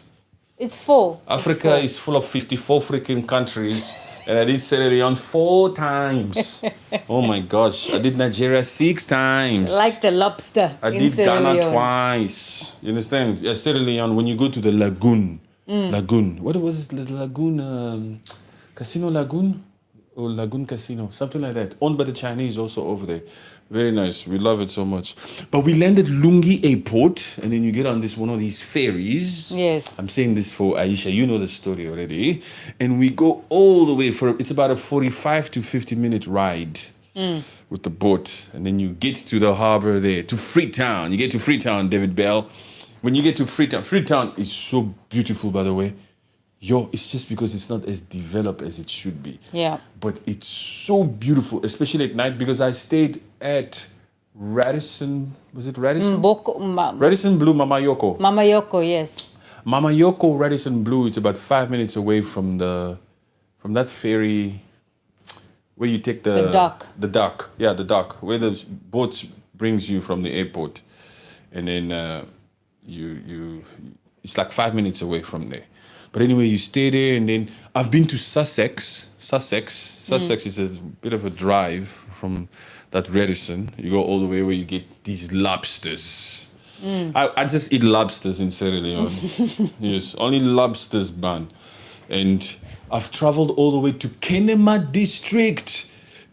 It's 4. Africa is full of 54 freaking countries. And I did Sierra Leone 4 times. Oh my gosh. I did Nigeria 6 times. Like the lobster. I in did Sierra Ghana Leone. twice. You understand? Yeah, Sierra Leone, when you go to the lagoon. Lagoon. What was it? The lagoon? Casino Lagoon? Or Lagoon Casino? Something like that. Owned by the Chinese also over there. Very nice. We love it so much. But we landed Lungi Airport, and then you get on one of these ferries. Yes. I'm saying this for Aisha. You know the story already. And we go all the way it's about a 45 to 50-minute ride with the boat. And then you get to the harbor there, to Freetown. You get to Freetown, David Bell. When you get to Freetown is so beautiful, by the way. It's just because it's not as developed as it should be. Yeah. But it's so beautiful, especially at night, because I stayed at Radisson. Was it Radisson? Radisson Blue Mama Yoko. Mama Yoko, yes. Mama Yoko Radisson Blue, it's about 5 minutes away from that ferry where you take The dock. The dock. Yeah, the dock, where the boat brings you from the airport. And then it's like 5 minutes away from there. But anyway, you stay there, and then I've been to Sussex. Sussex is a bit of a drive from that Radisson. You go all the way where you get these lobsters. I just eat lobsters in Sierra Leone. Yes, only lobsters, man. And I've traveled all the way to Kenema District.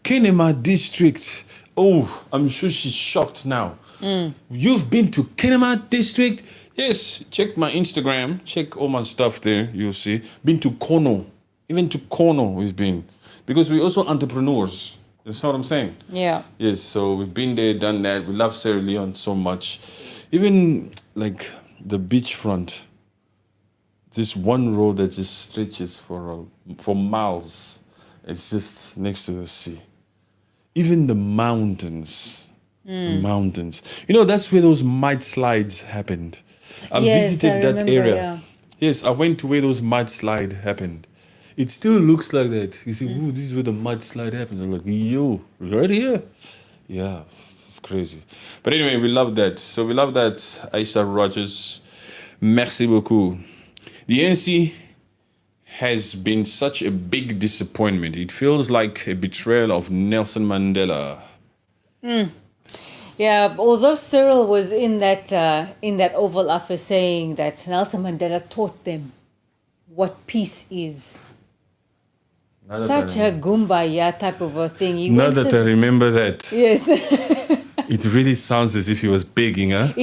Kenema District. Oh, I'm sure she's shocked now. You've been to Kenema District? Yes, check my Instagram, check all my stuff there, you'll see. Been to Kono, even to Kono we've been. Because we're also entrepreneurs, that's what I'm saying. Yeah. Yes, so we've been there, done that. We love Sierra Leone so much. Even like the beachfront, this one road that just stretches for miles. It's just next to the sea. Even the mountains, the mountains. You know, that's where those mudslides happened. I visited that remember, area. yeah. Yes, I went to where those mudslide happened. It still looks like that. You see, ooh, this is where the mudslide happens. I'm like, yo, right here? Yeah, it's crazy. But anyway, we love that. So we love that, Aisha Rogers. Merci beaucoup. The ANC has been such a big disappointment. It feels like a betrayal of Nelson Mandela. Yeah, although Cyril was in that Oval Office saying that Nelson Mandela taught them what peace is. Such a Gumbaya type of a thing. Now that I remember that, Yes. it really sounds as if he was begging, huh?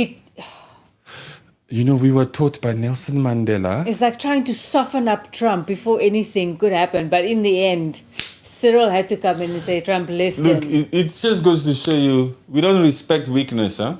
You know, we were taught by Nelson Mandela. It's like trying to soften up Trump before anything could happen. But in the end, Cyril had to come in and say, Trump, listen. Look, it just goes to show you, we don't respect weakness, huh?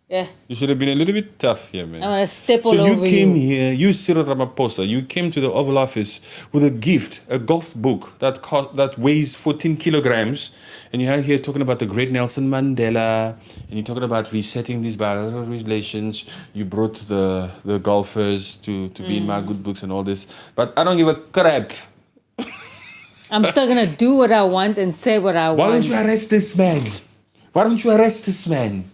Yeah. You should have been a little bit tough here, man. I'm going to step all So you over came you. here, you Cyril Ramaphosa, you came to the Oval Office with a gift, a golf book that weighs 14 kilograms, and you're here talking about the great Nelson Mandela, and you're talking about resetting these bilateral relations. You brought the golfers to be in my good books and all this, but I don't give a crap. I'm still going to do what I want and say what I Why want. don't you arrest this man? Why don't you arrest this man?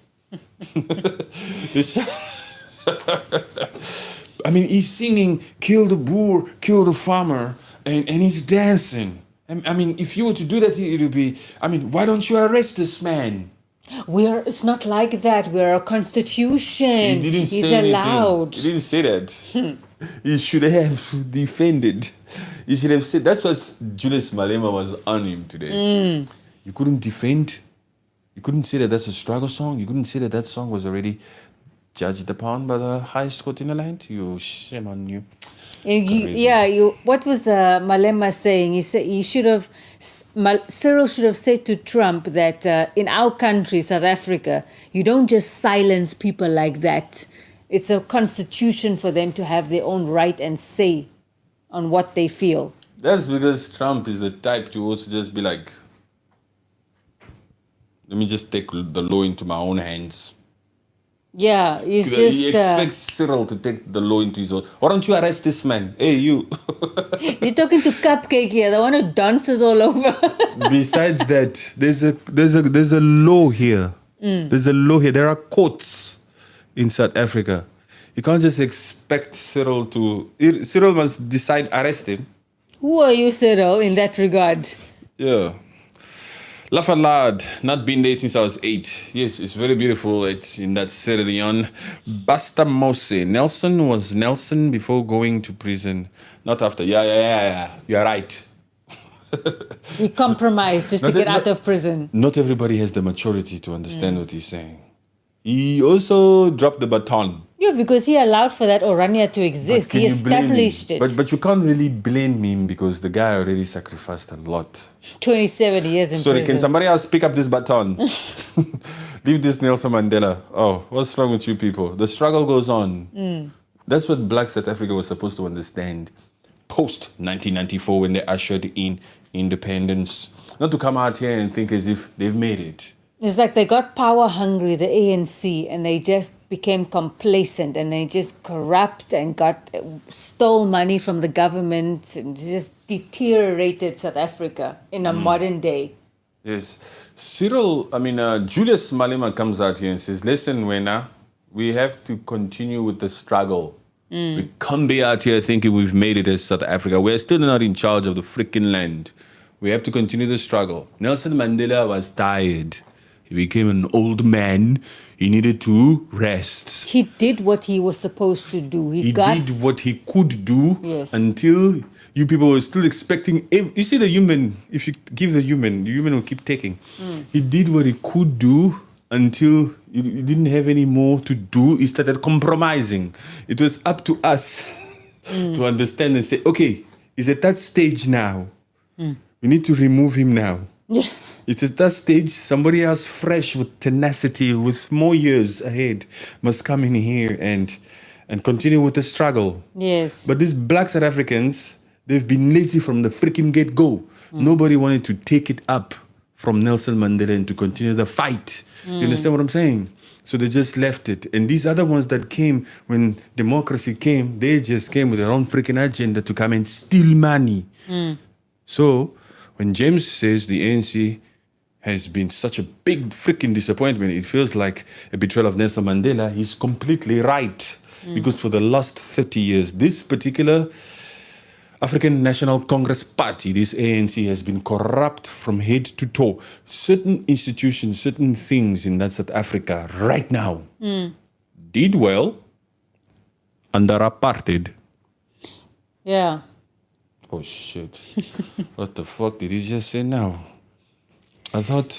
I mean, he's singing, kill the boer, kill the farmer, and he's dancing. I mean, if you were to do that, it would be, I mean, why don't you arrest this man? It's not like that. We're a constitution. He didn't He's say anything. allowed. He didn't say that. He should have defended. He should have said, that's what Julius Malema was on him today. You couldn't defend. You couldn't say that that's a struggle song. You couldn't say that that song was already judged upon by the highest court in the land. You, shame on you. And Amazing. what was Malema saying? He said he should have, Cyril should have said to Trump that in our country, South Africa, you don't just silence people like that. It's a constitution for them to have their own right and say on what they feel. That's because Trump is the type to also just be like, let me just take the law into my own hands. Yeah, it's He just expects Cyril to take the law into his own. Why don't you arrest this man? Hey, you. you're talking to Cupcake here, the one who dances all over. Besides that, there's a law here. There's a law here. There are courts in South Africa. You can't just expect Cyril to. Cyril must decide arrest him. Who are you, Cyril, in that regard? Yeah. Lafalad, not been there since I was 8. Yes, it's very beautiful. It's in that Sierra Leone. Basta Mose. Nelson was Nelson before going to prison. Not after. Yeah. You're right. He compromised just to get out of prison. Not everybody has the maturity to understand what he's saying. He also dropped the baton. Yeah, because he allowed for that Orania to exist. He established it. But you can't really blame him because the guy already sacrificed a lot. 27 years in Sorry, prison. can somebody else pick up this baton? Leave this Nelson Mandela. Oh, what's wrong with you people? The struggle goes on. That's what Black South Africa was supposed to understand post 1994 when they ushered in independence. Not to come out here and think as if they've made it. It's like they got power hungry, the ANC, and they just became complacent and they just corrupt and stole money from the government and just deteriorated South Africa in a modern day. Yes. Julius Malema comes out here and says, listen, Wena, we have to continue with the struggle. We can't be out here thinking we've made it as South Africa. We're still not in charge of the freaking land. We have to continue the struggle. Nelson Mandela was tired. He became an old man. He needed to rest. He did what he was supposed to do. He did what he could do until you people were still expecting. You see the human, if you give the human will keep taking. He did what he could do until he didn't have any more to do. He started compromising. It was up to us to understand and say, okay, he's at that stage now. We need to remove him now. It's at that stage, somebody else fresh with tenacity, with more years ahead, must come in here and continue with the struggle. Yes. But these Black South Africans, they've been lazy from the freaking get-go. Nobody wanted to take it up from Nelson Mandela and to continue the fight. You understand what I'm saying? So they just left it. And these other ones that came when democracy came, they just came with their own freaking agenda to come and steal money. So when James says the ANC has been such a big freaking disappointment, it feels like a betrayal of Nelson Mandela, he's completely right. Because for the last 30 years, this particular African National Congress Party, this ANC, has been corrupt from head to toe. Certain institutions, certain things in that South Africa right now did well under apartheid. Yeah. Oh shit. What the fuck did he just say now? I thought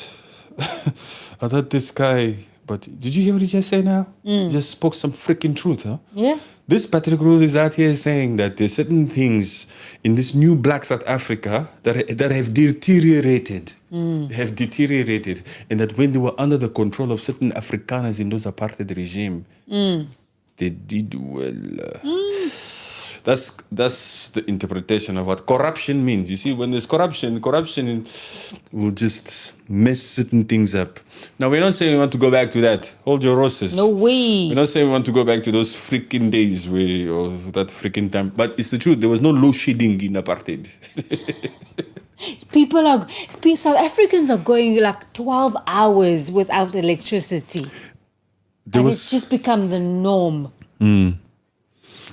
this guy, but did you hear what he just said now? He just spoke some freaking truth, huh? Yeah. This Patrick Rose is out here saying that there's certain things in this new Black South Africa that have deteriorated. Have deteriorated. And that when they were under the control of certain Afrikaners in those apartheid regime, they did well. That's the interpretation of what corruption means. You see, when there's corruption will just mess certain things up. Now, we're not saying we want to go back to that. Hold your horses. No way. We're not saying we want to go back to those freaking days or that freaking time. But it's the truth. There was no load shedding in apartheid. South Africans are going like 12 hours without electricity. It's just become the norm.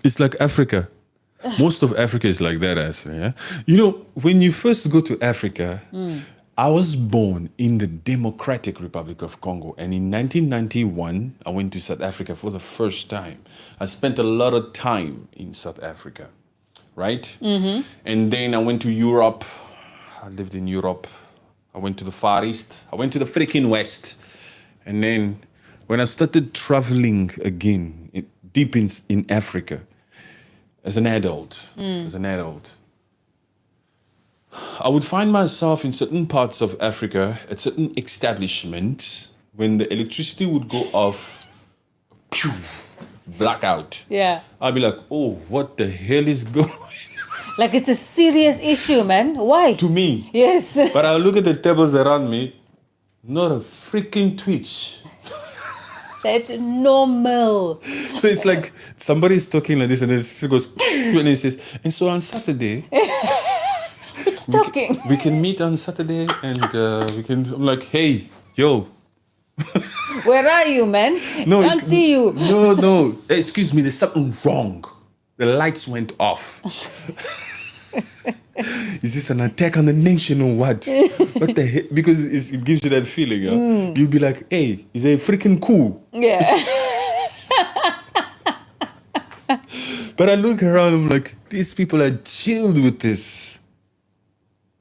It's like Africa. Most of Africa is like that, actually. Yeah? You know, when you first go to Africa, I was born in the Democratic Republic of Congo. And in 1991, I went to South Africa for the first time. I spent a lot of time in South Africa, right? And then I went to Europe. I lived in Europe. I went to the Far East. I went to the freaking West. And then when I started traveling again, deep in Africa, as an adult, I would find myself in certain parts of Africa at certain establishments when the electricity would go off, pew, blackout. Yeah. I'd be like, oh, what the hell is going on? Like it's a serious issue, man. Why? To me. Yes. But I'll look at the tables around me, not a freaking twitch. That's normal. So it's like somebody's talking like this and then it goes, and it says, and so on Saturday, Who's talking? we can meet on Saturday and I'm like, hey, yo. Where are you, man? No, Can't see you. No. Hey, excuse me, there's something wrong. The lights went off. Is this an attack on the nation or what? What the heck? Because it gives you that feeling. Yeah? You'll be like, hey, is it freaking cool? Yeah. But I look around, I'm like, these people are chilled with this.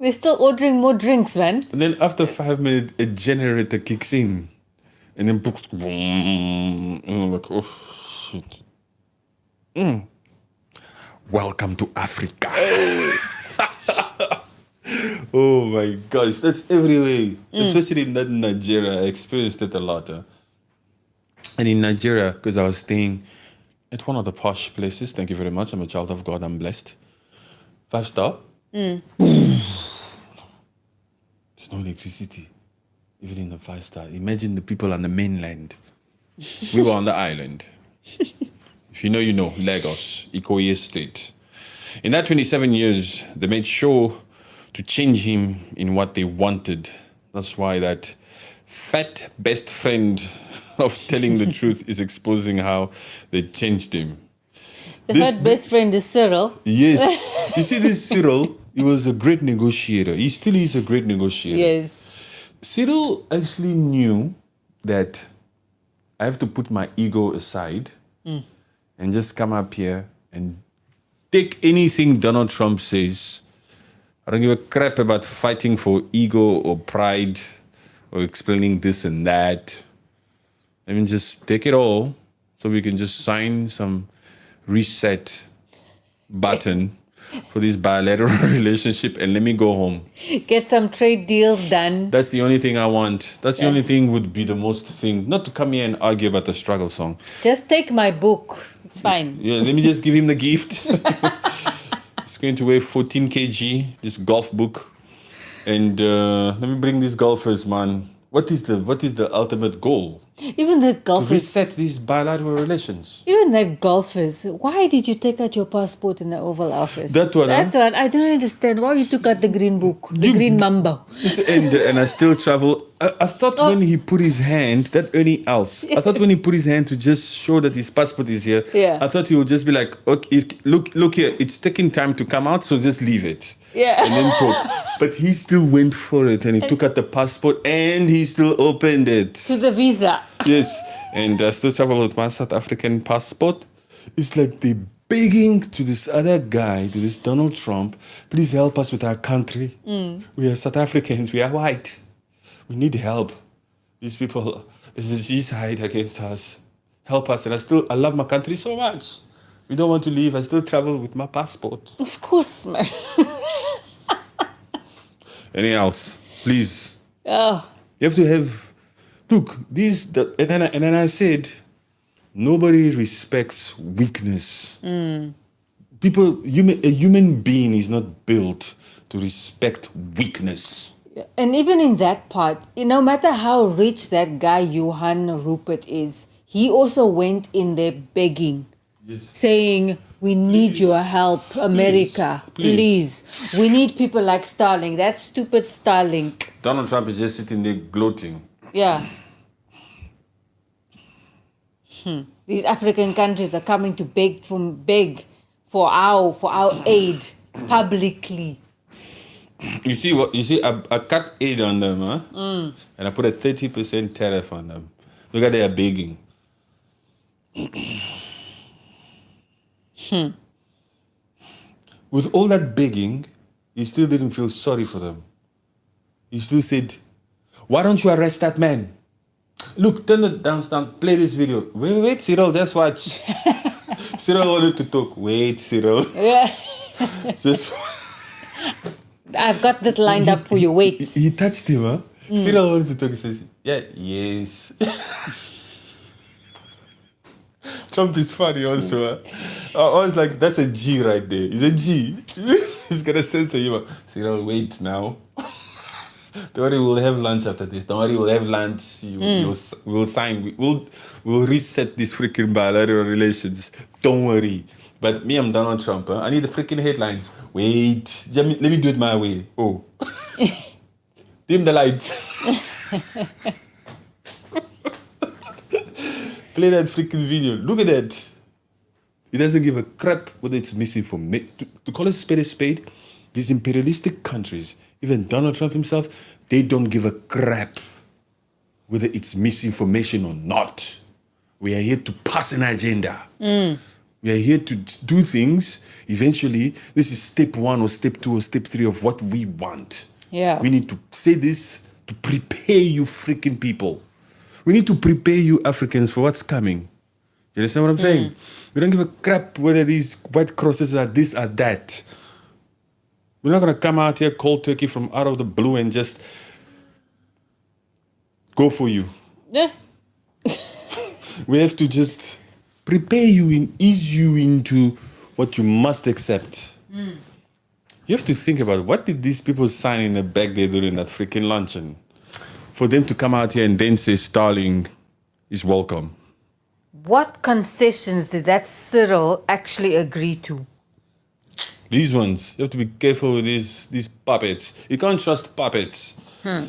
We're still ordering more drinks, man. And then after 5 minutes, a generator kicks in. And then books, and I'm like, oh, shit. Welcome to Africa. Oh my gosh, that's everywhere. Especially in Nigeria. I experienced it a lot. And in Nigeria, because I was staying at one of the posh places. Thank you very much. I'm a child of God. I'm blessed. 5-star. There's no electricity, even in the 5-star. Imagine the people on the mainland. We were on the island. If you know, you know. Lagos, Ikoyi State. In that 27 years, they made sure to change him in what they wanted. That's why that fat best friend of telling the truth is exposing how they changed him. The third best friend is Cyril. Yes. You see, this Cyril, he was a great negotiator. He still is a great negotiator. Yes. Cyril actually knew that I have to put my ego aside and just come up here and take anything Donald Trump says. I don't give a crap about fighting for ego or pride or explaining this and that. I mean, just take it all so we can just sign some reset button for this bilateral relationship and let me go home. Get some trade deals done. That's the only thing I want. That's the only thing would be the most thing. Not to come here and argue about the struggle song. Just take my book. It's fine. Yeah, let me just give him the gift. It's going to weigh 14 kg, this golf book. And let me bring these golfers, man. What is the ultimate goal? Even those To golfers. reset these bilateral relations. Even that golfers. Why did you take out your passport in the Oval Office? That one, That one. I don't understand why you took out the green book, the green mambo. And I still travel. I thought when he put his hand, that Ernie else. I thought when he put his hand to just show that his passport is here. Yeah. I thought he would just be like, okay, look here, it's taking time to come out, so just leave it. Yeah. And then talk. But he still went for it and he took out the passport and he still opened it. To the visa. Yes. And I still travel with my South African passport. It's like they're begging to this other guy, to this Donald Trump, please help us with our country. We are South Africans, we are white. We need help. These people, this is genocide against us. Help us. And I love my country so much. We don't want to leave. I still travel with my passport. Of course, man. Anything else? Please. Oh. You have to have, look, and then I said, nobody respects weakness. People, a human being is not built to respect weakness. And even in that part, no matter how rich that guy Johan Rupert is, he also went in there begging, saying, we need your help, America, please. We need people like Starlink, that stupid Starlink. Donald Trump is just sitting there gloating. Yeah. These African countries are coming to beg for our aid publicly. You see, I cut aid on them, huh? And I put a 30% tariff on them. Look at they are begging. With all that begging, he still didn't feel sorry for them. He still said, why don't you arrest that man? Look, turn it down, play this video. Wait, Cyril, just watch. Cyril wanted to talk. Wait, Cyril. Yeah. Just, I've got this lined up for you. Wait. he touched him, huh? Cyril wanted to talk. He says, yeah, yes. Trump is funny also. Huh? I was like, that's a G right there. He's a G. He's gonna sense the humor. Cyril, wait now. Don't worry, we'll have lunch after this. Don't worry, we'll have lunch. We'll sign. We'll reset these freaking bilateral relations. Don't worry. But me, I'm Donald Trump. Huh? I need the freaking headlines. Wait, let me do it my way. Oh, dim the lights. Play that freaking video. Look at that. He doesn't give a crap whether it's misinformation. To call a spade, these imperialistic countries, even Donald Trump himself, they don't give a crap whether it's misinformation or not. We are here to pass an agenda. We are here to do things. Eventually, this is step 1 or step 2 or step 3 of what we want. Yeah. We need to say this to prepare you freaking people. We need to prepare you Africans for what's coming. You understand what I'm saying? We don't give a crap whether these white crosses are this or that. We're not going to come out here cold turkey from out of the blue and just go for you. Yeah. We have to just prepare you and ease you into what you must accept. You have to think about what did these people sign in the back there during that freaking luncheon for them to come out here and then say Starling is welcome. What concessions did that Cyril actually agree to? These ones, you have to be careful with these puppets. You can't trust puppets.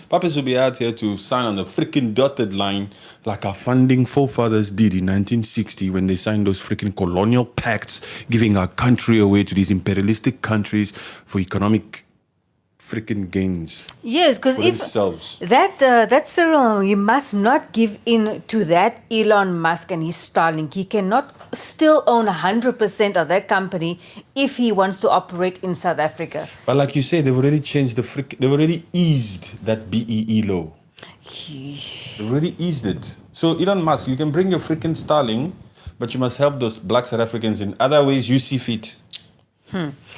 Puppets will be out here to sign on the freaking dotted line like our founding forefathers did in 1960 when they signed those freaking colonial pacts giving our country away to these imperialistic countries for economic freaking gains. Yes, because for if themselves. that Cyril, you must not give in to that Elon Musk and his Starlink. He cannot still own 100% of that company if he wants to operate in South Africa. But like you say, they've already changed they've already eased that BEE law. They've already eased it. So Elon Musk, you can bring your freaking Starlink, but you must help those black South Africans in other ways you see fit.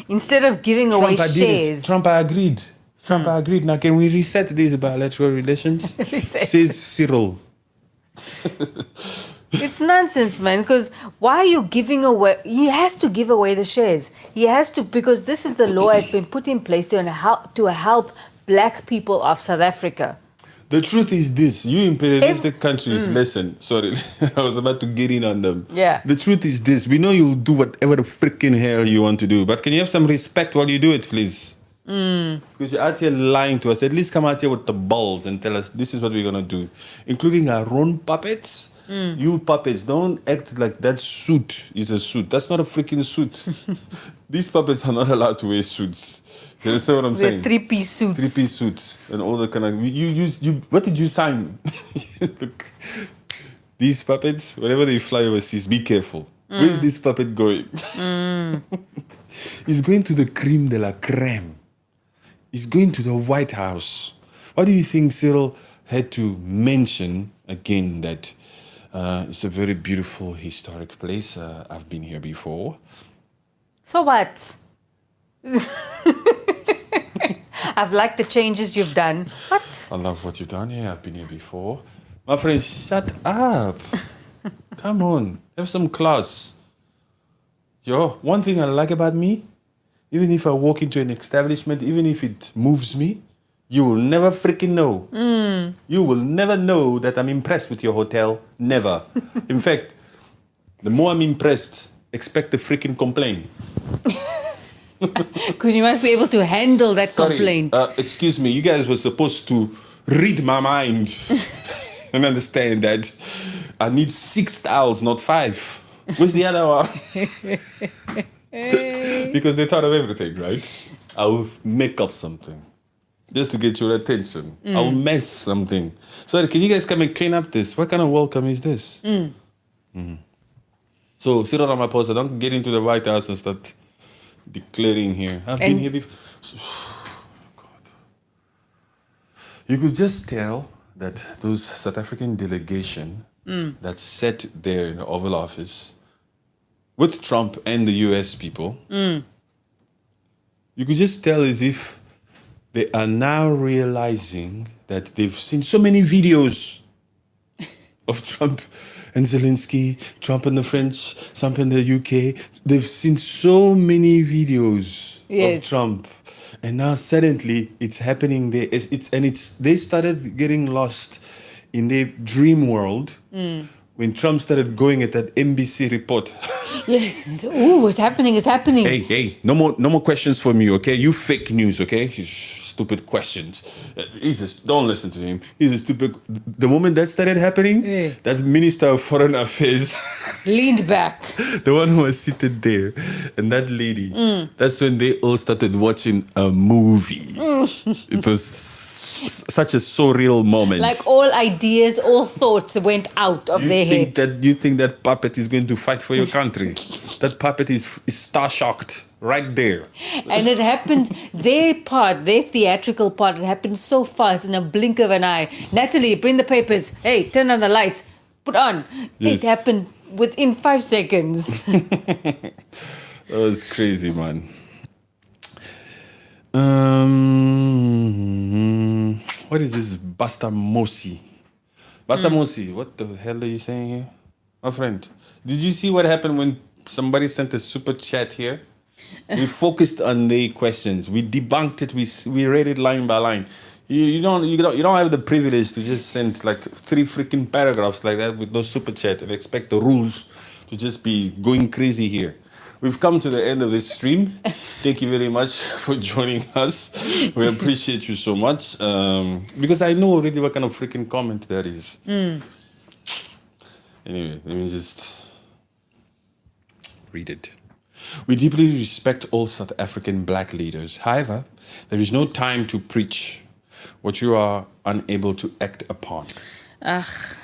Instead of giving away shares. Trump, I agreed. I agreed. Now, can we reset these bilateral relations? Reset. Says Cyril. It's nonsense, man, because why are you giving away? He has to give away the shares. He has to, because this is the law that's been put in place to help black people of South Africa. The truth is this, you imperialistic countries, listen, sorry, I was about to get in on them. Yeah. The truth is this, we know you'll do whatever the freaking hell you want to do, but can you have some respect while you do it, please? Because you're out here lying to us. At least come out here with the balls and tell us this is what we're going to do, including our own puppets. You puppets, don't act like that suit is a suit. That's not a freaking suit. These puppets are not allowed to wear suits. You understand what I'm saying? They're 3-piece suits. 3-piece suits and all the kind of... You what did you sign? Look, these puppets, whenever they fly overseas, be careful. Where's this puppet going? He's going to the creme de la creme. He's going to the White House. Why do you think Cyril had to mention again that it's a very beautiful historic place? I've been here before. So what? I've liked the changes you've done. What? I love what you've done here. I've been here before. My friend, shut up. Come on. Have some class. Yo, one thing I like about me, even if I walk into an establishment, even if it moves me, you will never freaking know. You will never know that I'm impressed with your hotel. Never. In fact, the more I'm impressed, expect a freaking complaint. Because you must be able to handle that complaint. Excuse me, you guys were supposed to read my mind and understand that I need 6 towels, not 5. Where's the other one? Because they thought of everything, right? I will make up something just to get your attention. I will mess something. Sorry, can you guys come and clean up this? What kind of welcome is this? So, Cyril Ramaphosa, don't get into the White House and start declaring here. I've been here before. God. You could just tell that those South African delegation that sat there in the Oval Office, with Trump and the US people, you could just tell as if they are now realizing that they've seen so many videos of Trump and Zelensky, Trump and the French, Trump and the UK. They've seen so many videos of Trump. And now suddenly it's happening there. They started getting lost in their dream world when Trump started going at that NBC report. Yes. Ooh, it's happening. Hey, no more questions from you, okay? You fake news, okay? You stupid questions. Don't listen to him. He's a stupid. The moment that started happening, that Minister of Foreign Affairs leaned back. The one who was seated there, and that lady. That's when they all started watching a movie. It was such a surreal moment. Like all ideas, all thoughts went out of their head. You think that puppet is going to fight for your country? That puppet is star-shocked right there. And it happened, their theatrical part, it happened so fast in a blink of an eye. Natalie, bring the papers. Hey, turn on the lights. Put on. Yes. It happened within 5 seconds. That was crazy, man. What is this Basta Mosi? Basta Mosi, what the hell are you saying here? My friend, did you see what happened when somebody sent a super chat here? We focused on the questions. We debunked it. We read it line by line. You don't have the privilege to just send like 3 freaking paragraphs like that with no super chat and expect the rules to just be going crazy here. We've come to the end of this stream. Thank you very much for joining us. We appreciate you so much. Because I know already what kind of freaking comment that is. Anyway, let me just read it. We deeply respect all South African black leaders. However, there is no time to preach what you are unable to act upon. That's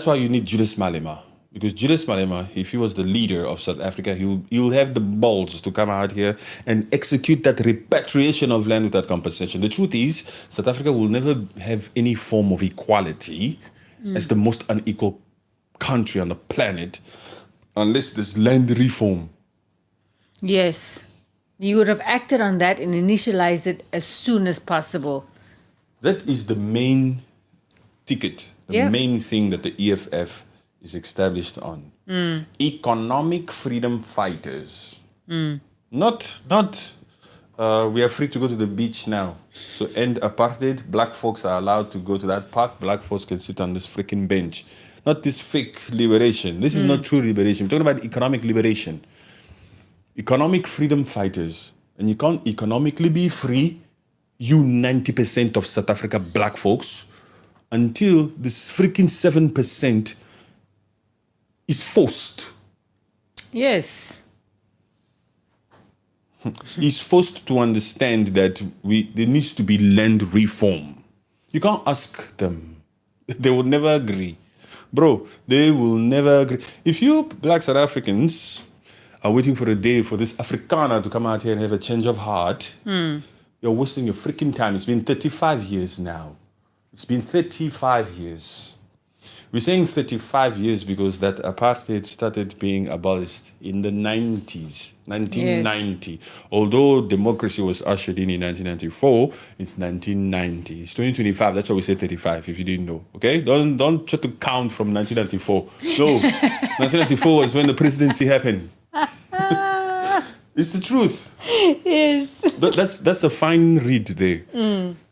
why you need Julius Malema. Because Julius Malema, if he was the leader of South Africa, he'll have the balls to come out here and execute that repatriation of land without compensation. The truth is, South Africa will never have any form of equality as the most unequal country on the planet unless there's land reform. Yes. You would have acted on that and initialized it as soon as possible. That is the main ticket, the main thing that the EFF is established on. Economic freedom fighters. Not we are free to go to the beach now. So end apartheid, black folks are allowed to go to that park, black folks can sit on this freaking bench. Not this fake liberation. This is not true liberation. We're talking about economic liberation. Economic freedom fighters. And you can't economically be free, you 90% of South Africa black folks, until this freaking 7% is forced. Yes. Is forced to understand that there needs to be land reform. You can't ask them. They will never agree. Bro, they will never agree. If you black South Africans are waiting for a day for this Afrikaner to come out here and have a change of heart, you're wasting your freaking time. It's been 35 years now. It's been 35 years. We're saying 35 years because that apartheid started being abolished in the 90s, 1990. Yes. Although democracy was ushered in 1994, it's 1990. It's 2025. That's why we say 35, if you didn't know. Okay? Don't try to count from 1994. No. 1994 was when the presidency happened. It's the truth. Yes. That's a fine read there.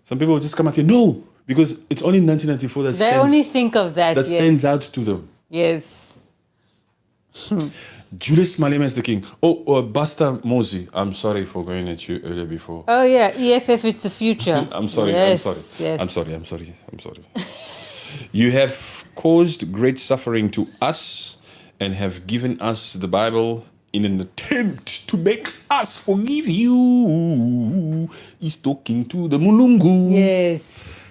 Some people just come out here, no, because it's only 1994 that they only think of that. That stands out to them. Yes. Julius Malema is the king. Basta Mosi. I'm sorry for going at you earlier before. Oh yeah, EFF, it's the future. I'm sorry. Yes, I'm sorry. yes. I'm sorry. You have caused great suffering to us and have given us the Bible in an attempt to make us forgive you. He's talking to the Mulungu. Yes.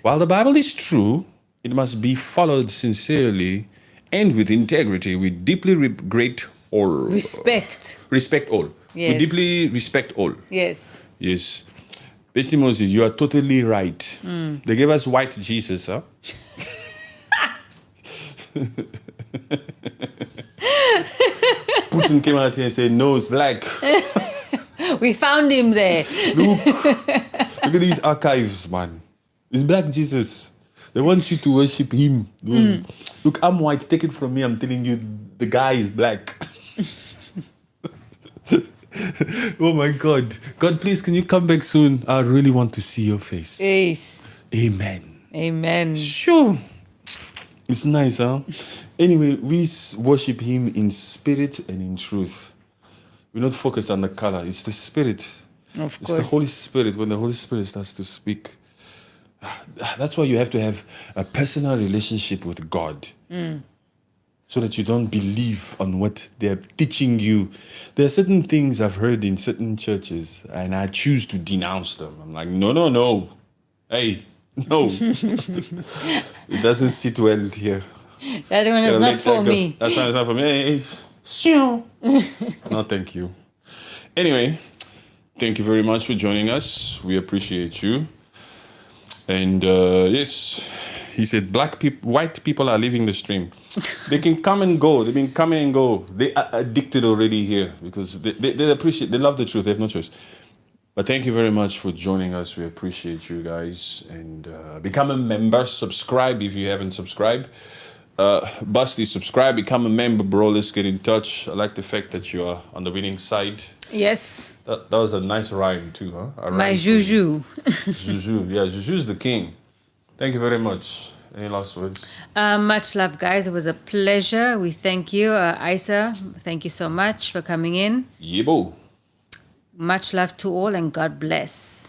While the Bible is true, it must be followed sincerely and with integrity. We deeply regret all. Respect all. Yes. We deeply respect all. Yes. Yes. Bestie Moses, you are totally right. They gave us white Jesus, huh? Putin came out here and said, no, it's black. We found him there. Look at these archives, man. It's black Jesus. They want you to worship him. Look, I'm white. Take it from me. I'm telling you, the guy is black. Oh my God. God, please, can you come back soon? I really want to see your face. Yes. Amen. Amen. Sure. It's nice, huh? Anyway, we worship him in spirit and in truth. We're not focused on the color. It's the spirit. Of It's course. the Holy Spirit. When the Holy Spirit starts to speak, that's why you have to have a personal relationship with God. So that you don't believe on what they're teaching you. There are certain things I've heard in certain churches, and I choose to denounce them. I'm like, no. Hey, no. It doesn't sit well here. That one is not for me. That's why it's not for me. Hey, no, thank you. Anyway, thank you very much for joining us. We appreciate you. And yes, he said, white people are leaving the stream. They can come and go. They've been coming and go. They are addicted already here because they appreciate, they love the truth. They have no choice. But thank you very much for joining us. We appreciate you guys. And become a member. Subscribe if you haven't subscribed. Busty, subscribe. Become a member, bro. Let's get in touch. I like the fact that you are on the winning side. Yes. That was a nice rhyme too, huh? My Juju. Juju. Yeah, Juju's the king. Thank you very much. Any last words? Much love, guys. It was a pleasure. We thank you. Isa, thank you so much for coming in. Yebo. Much love to all and God bless.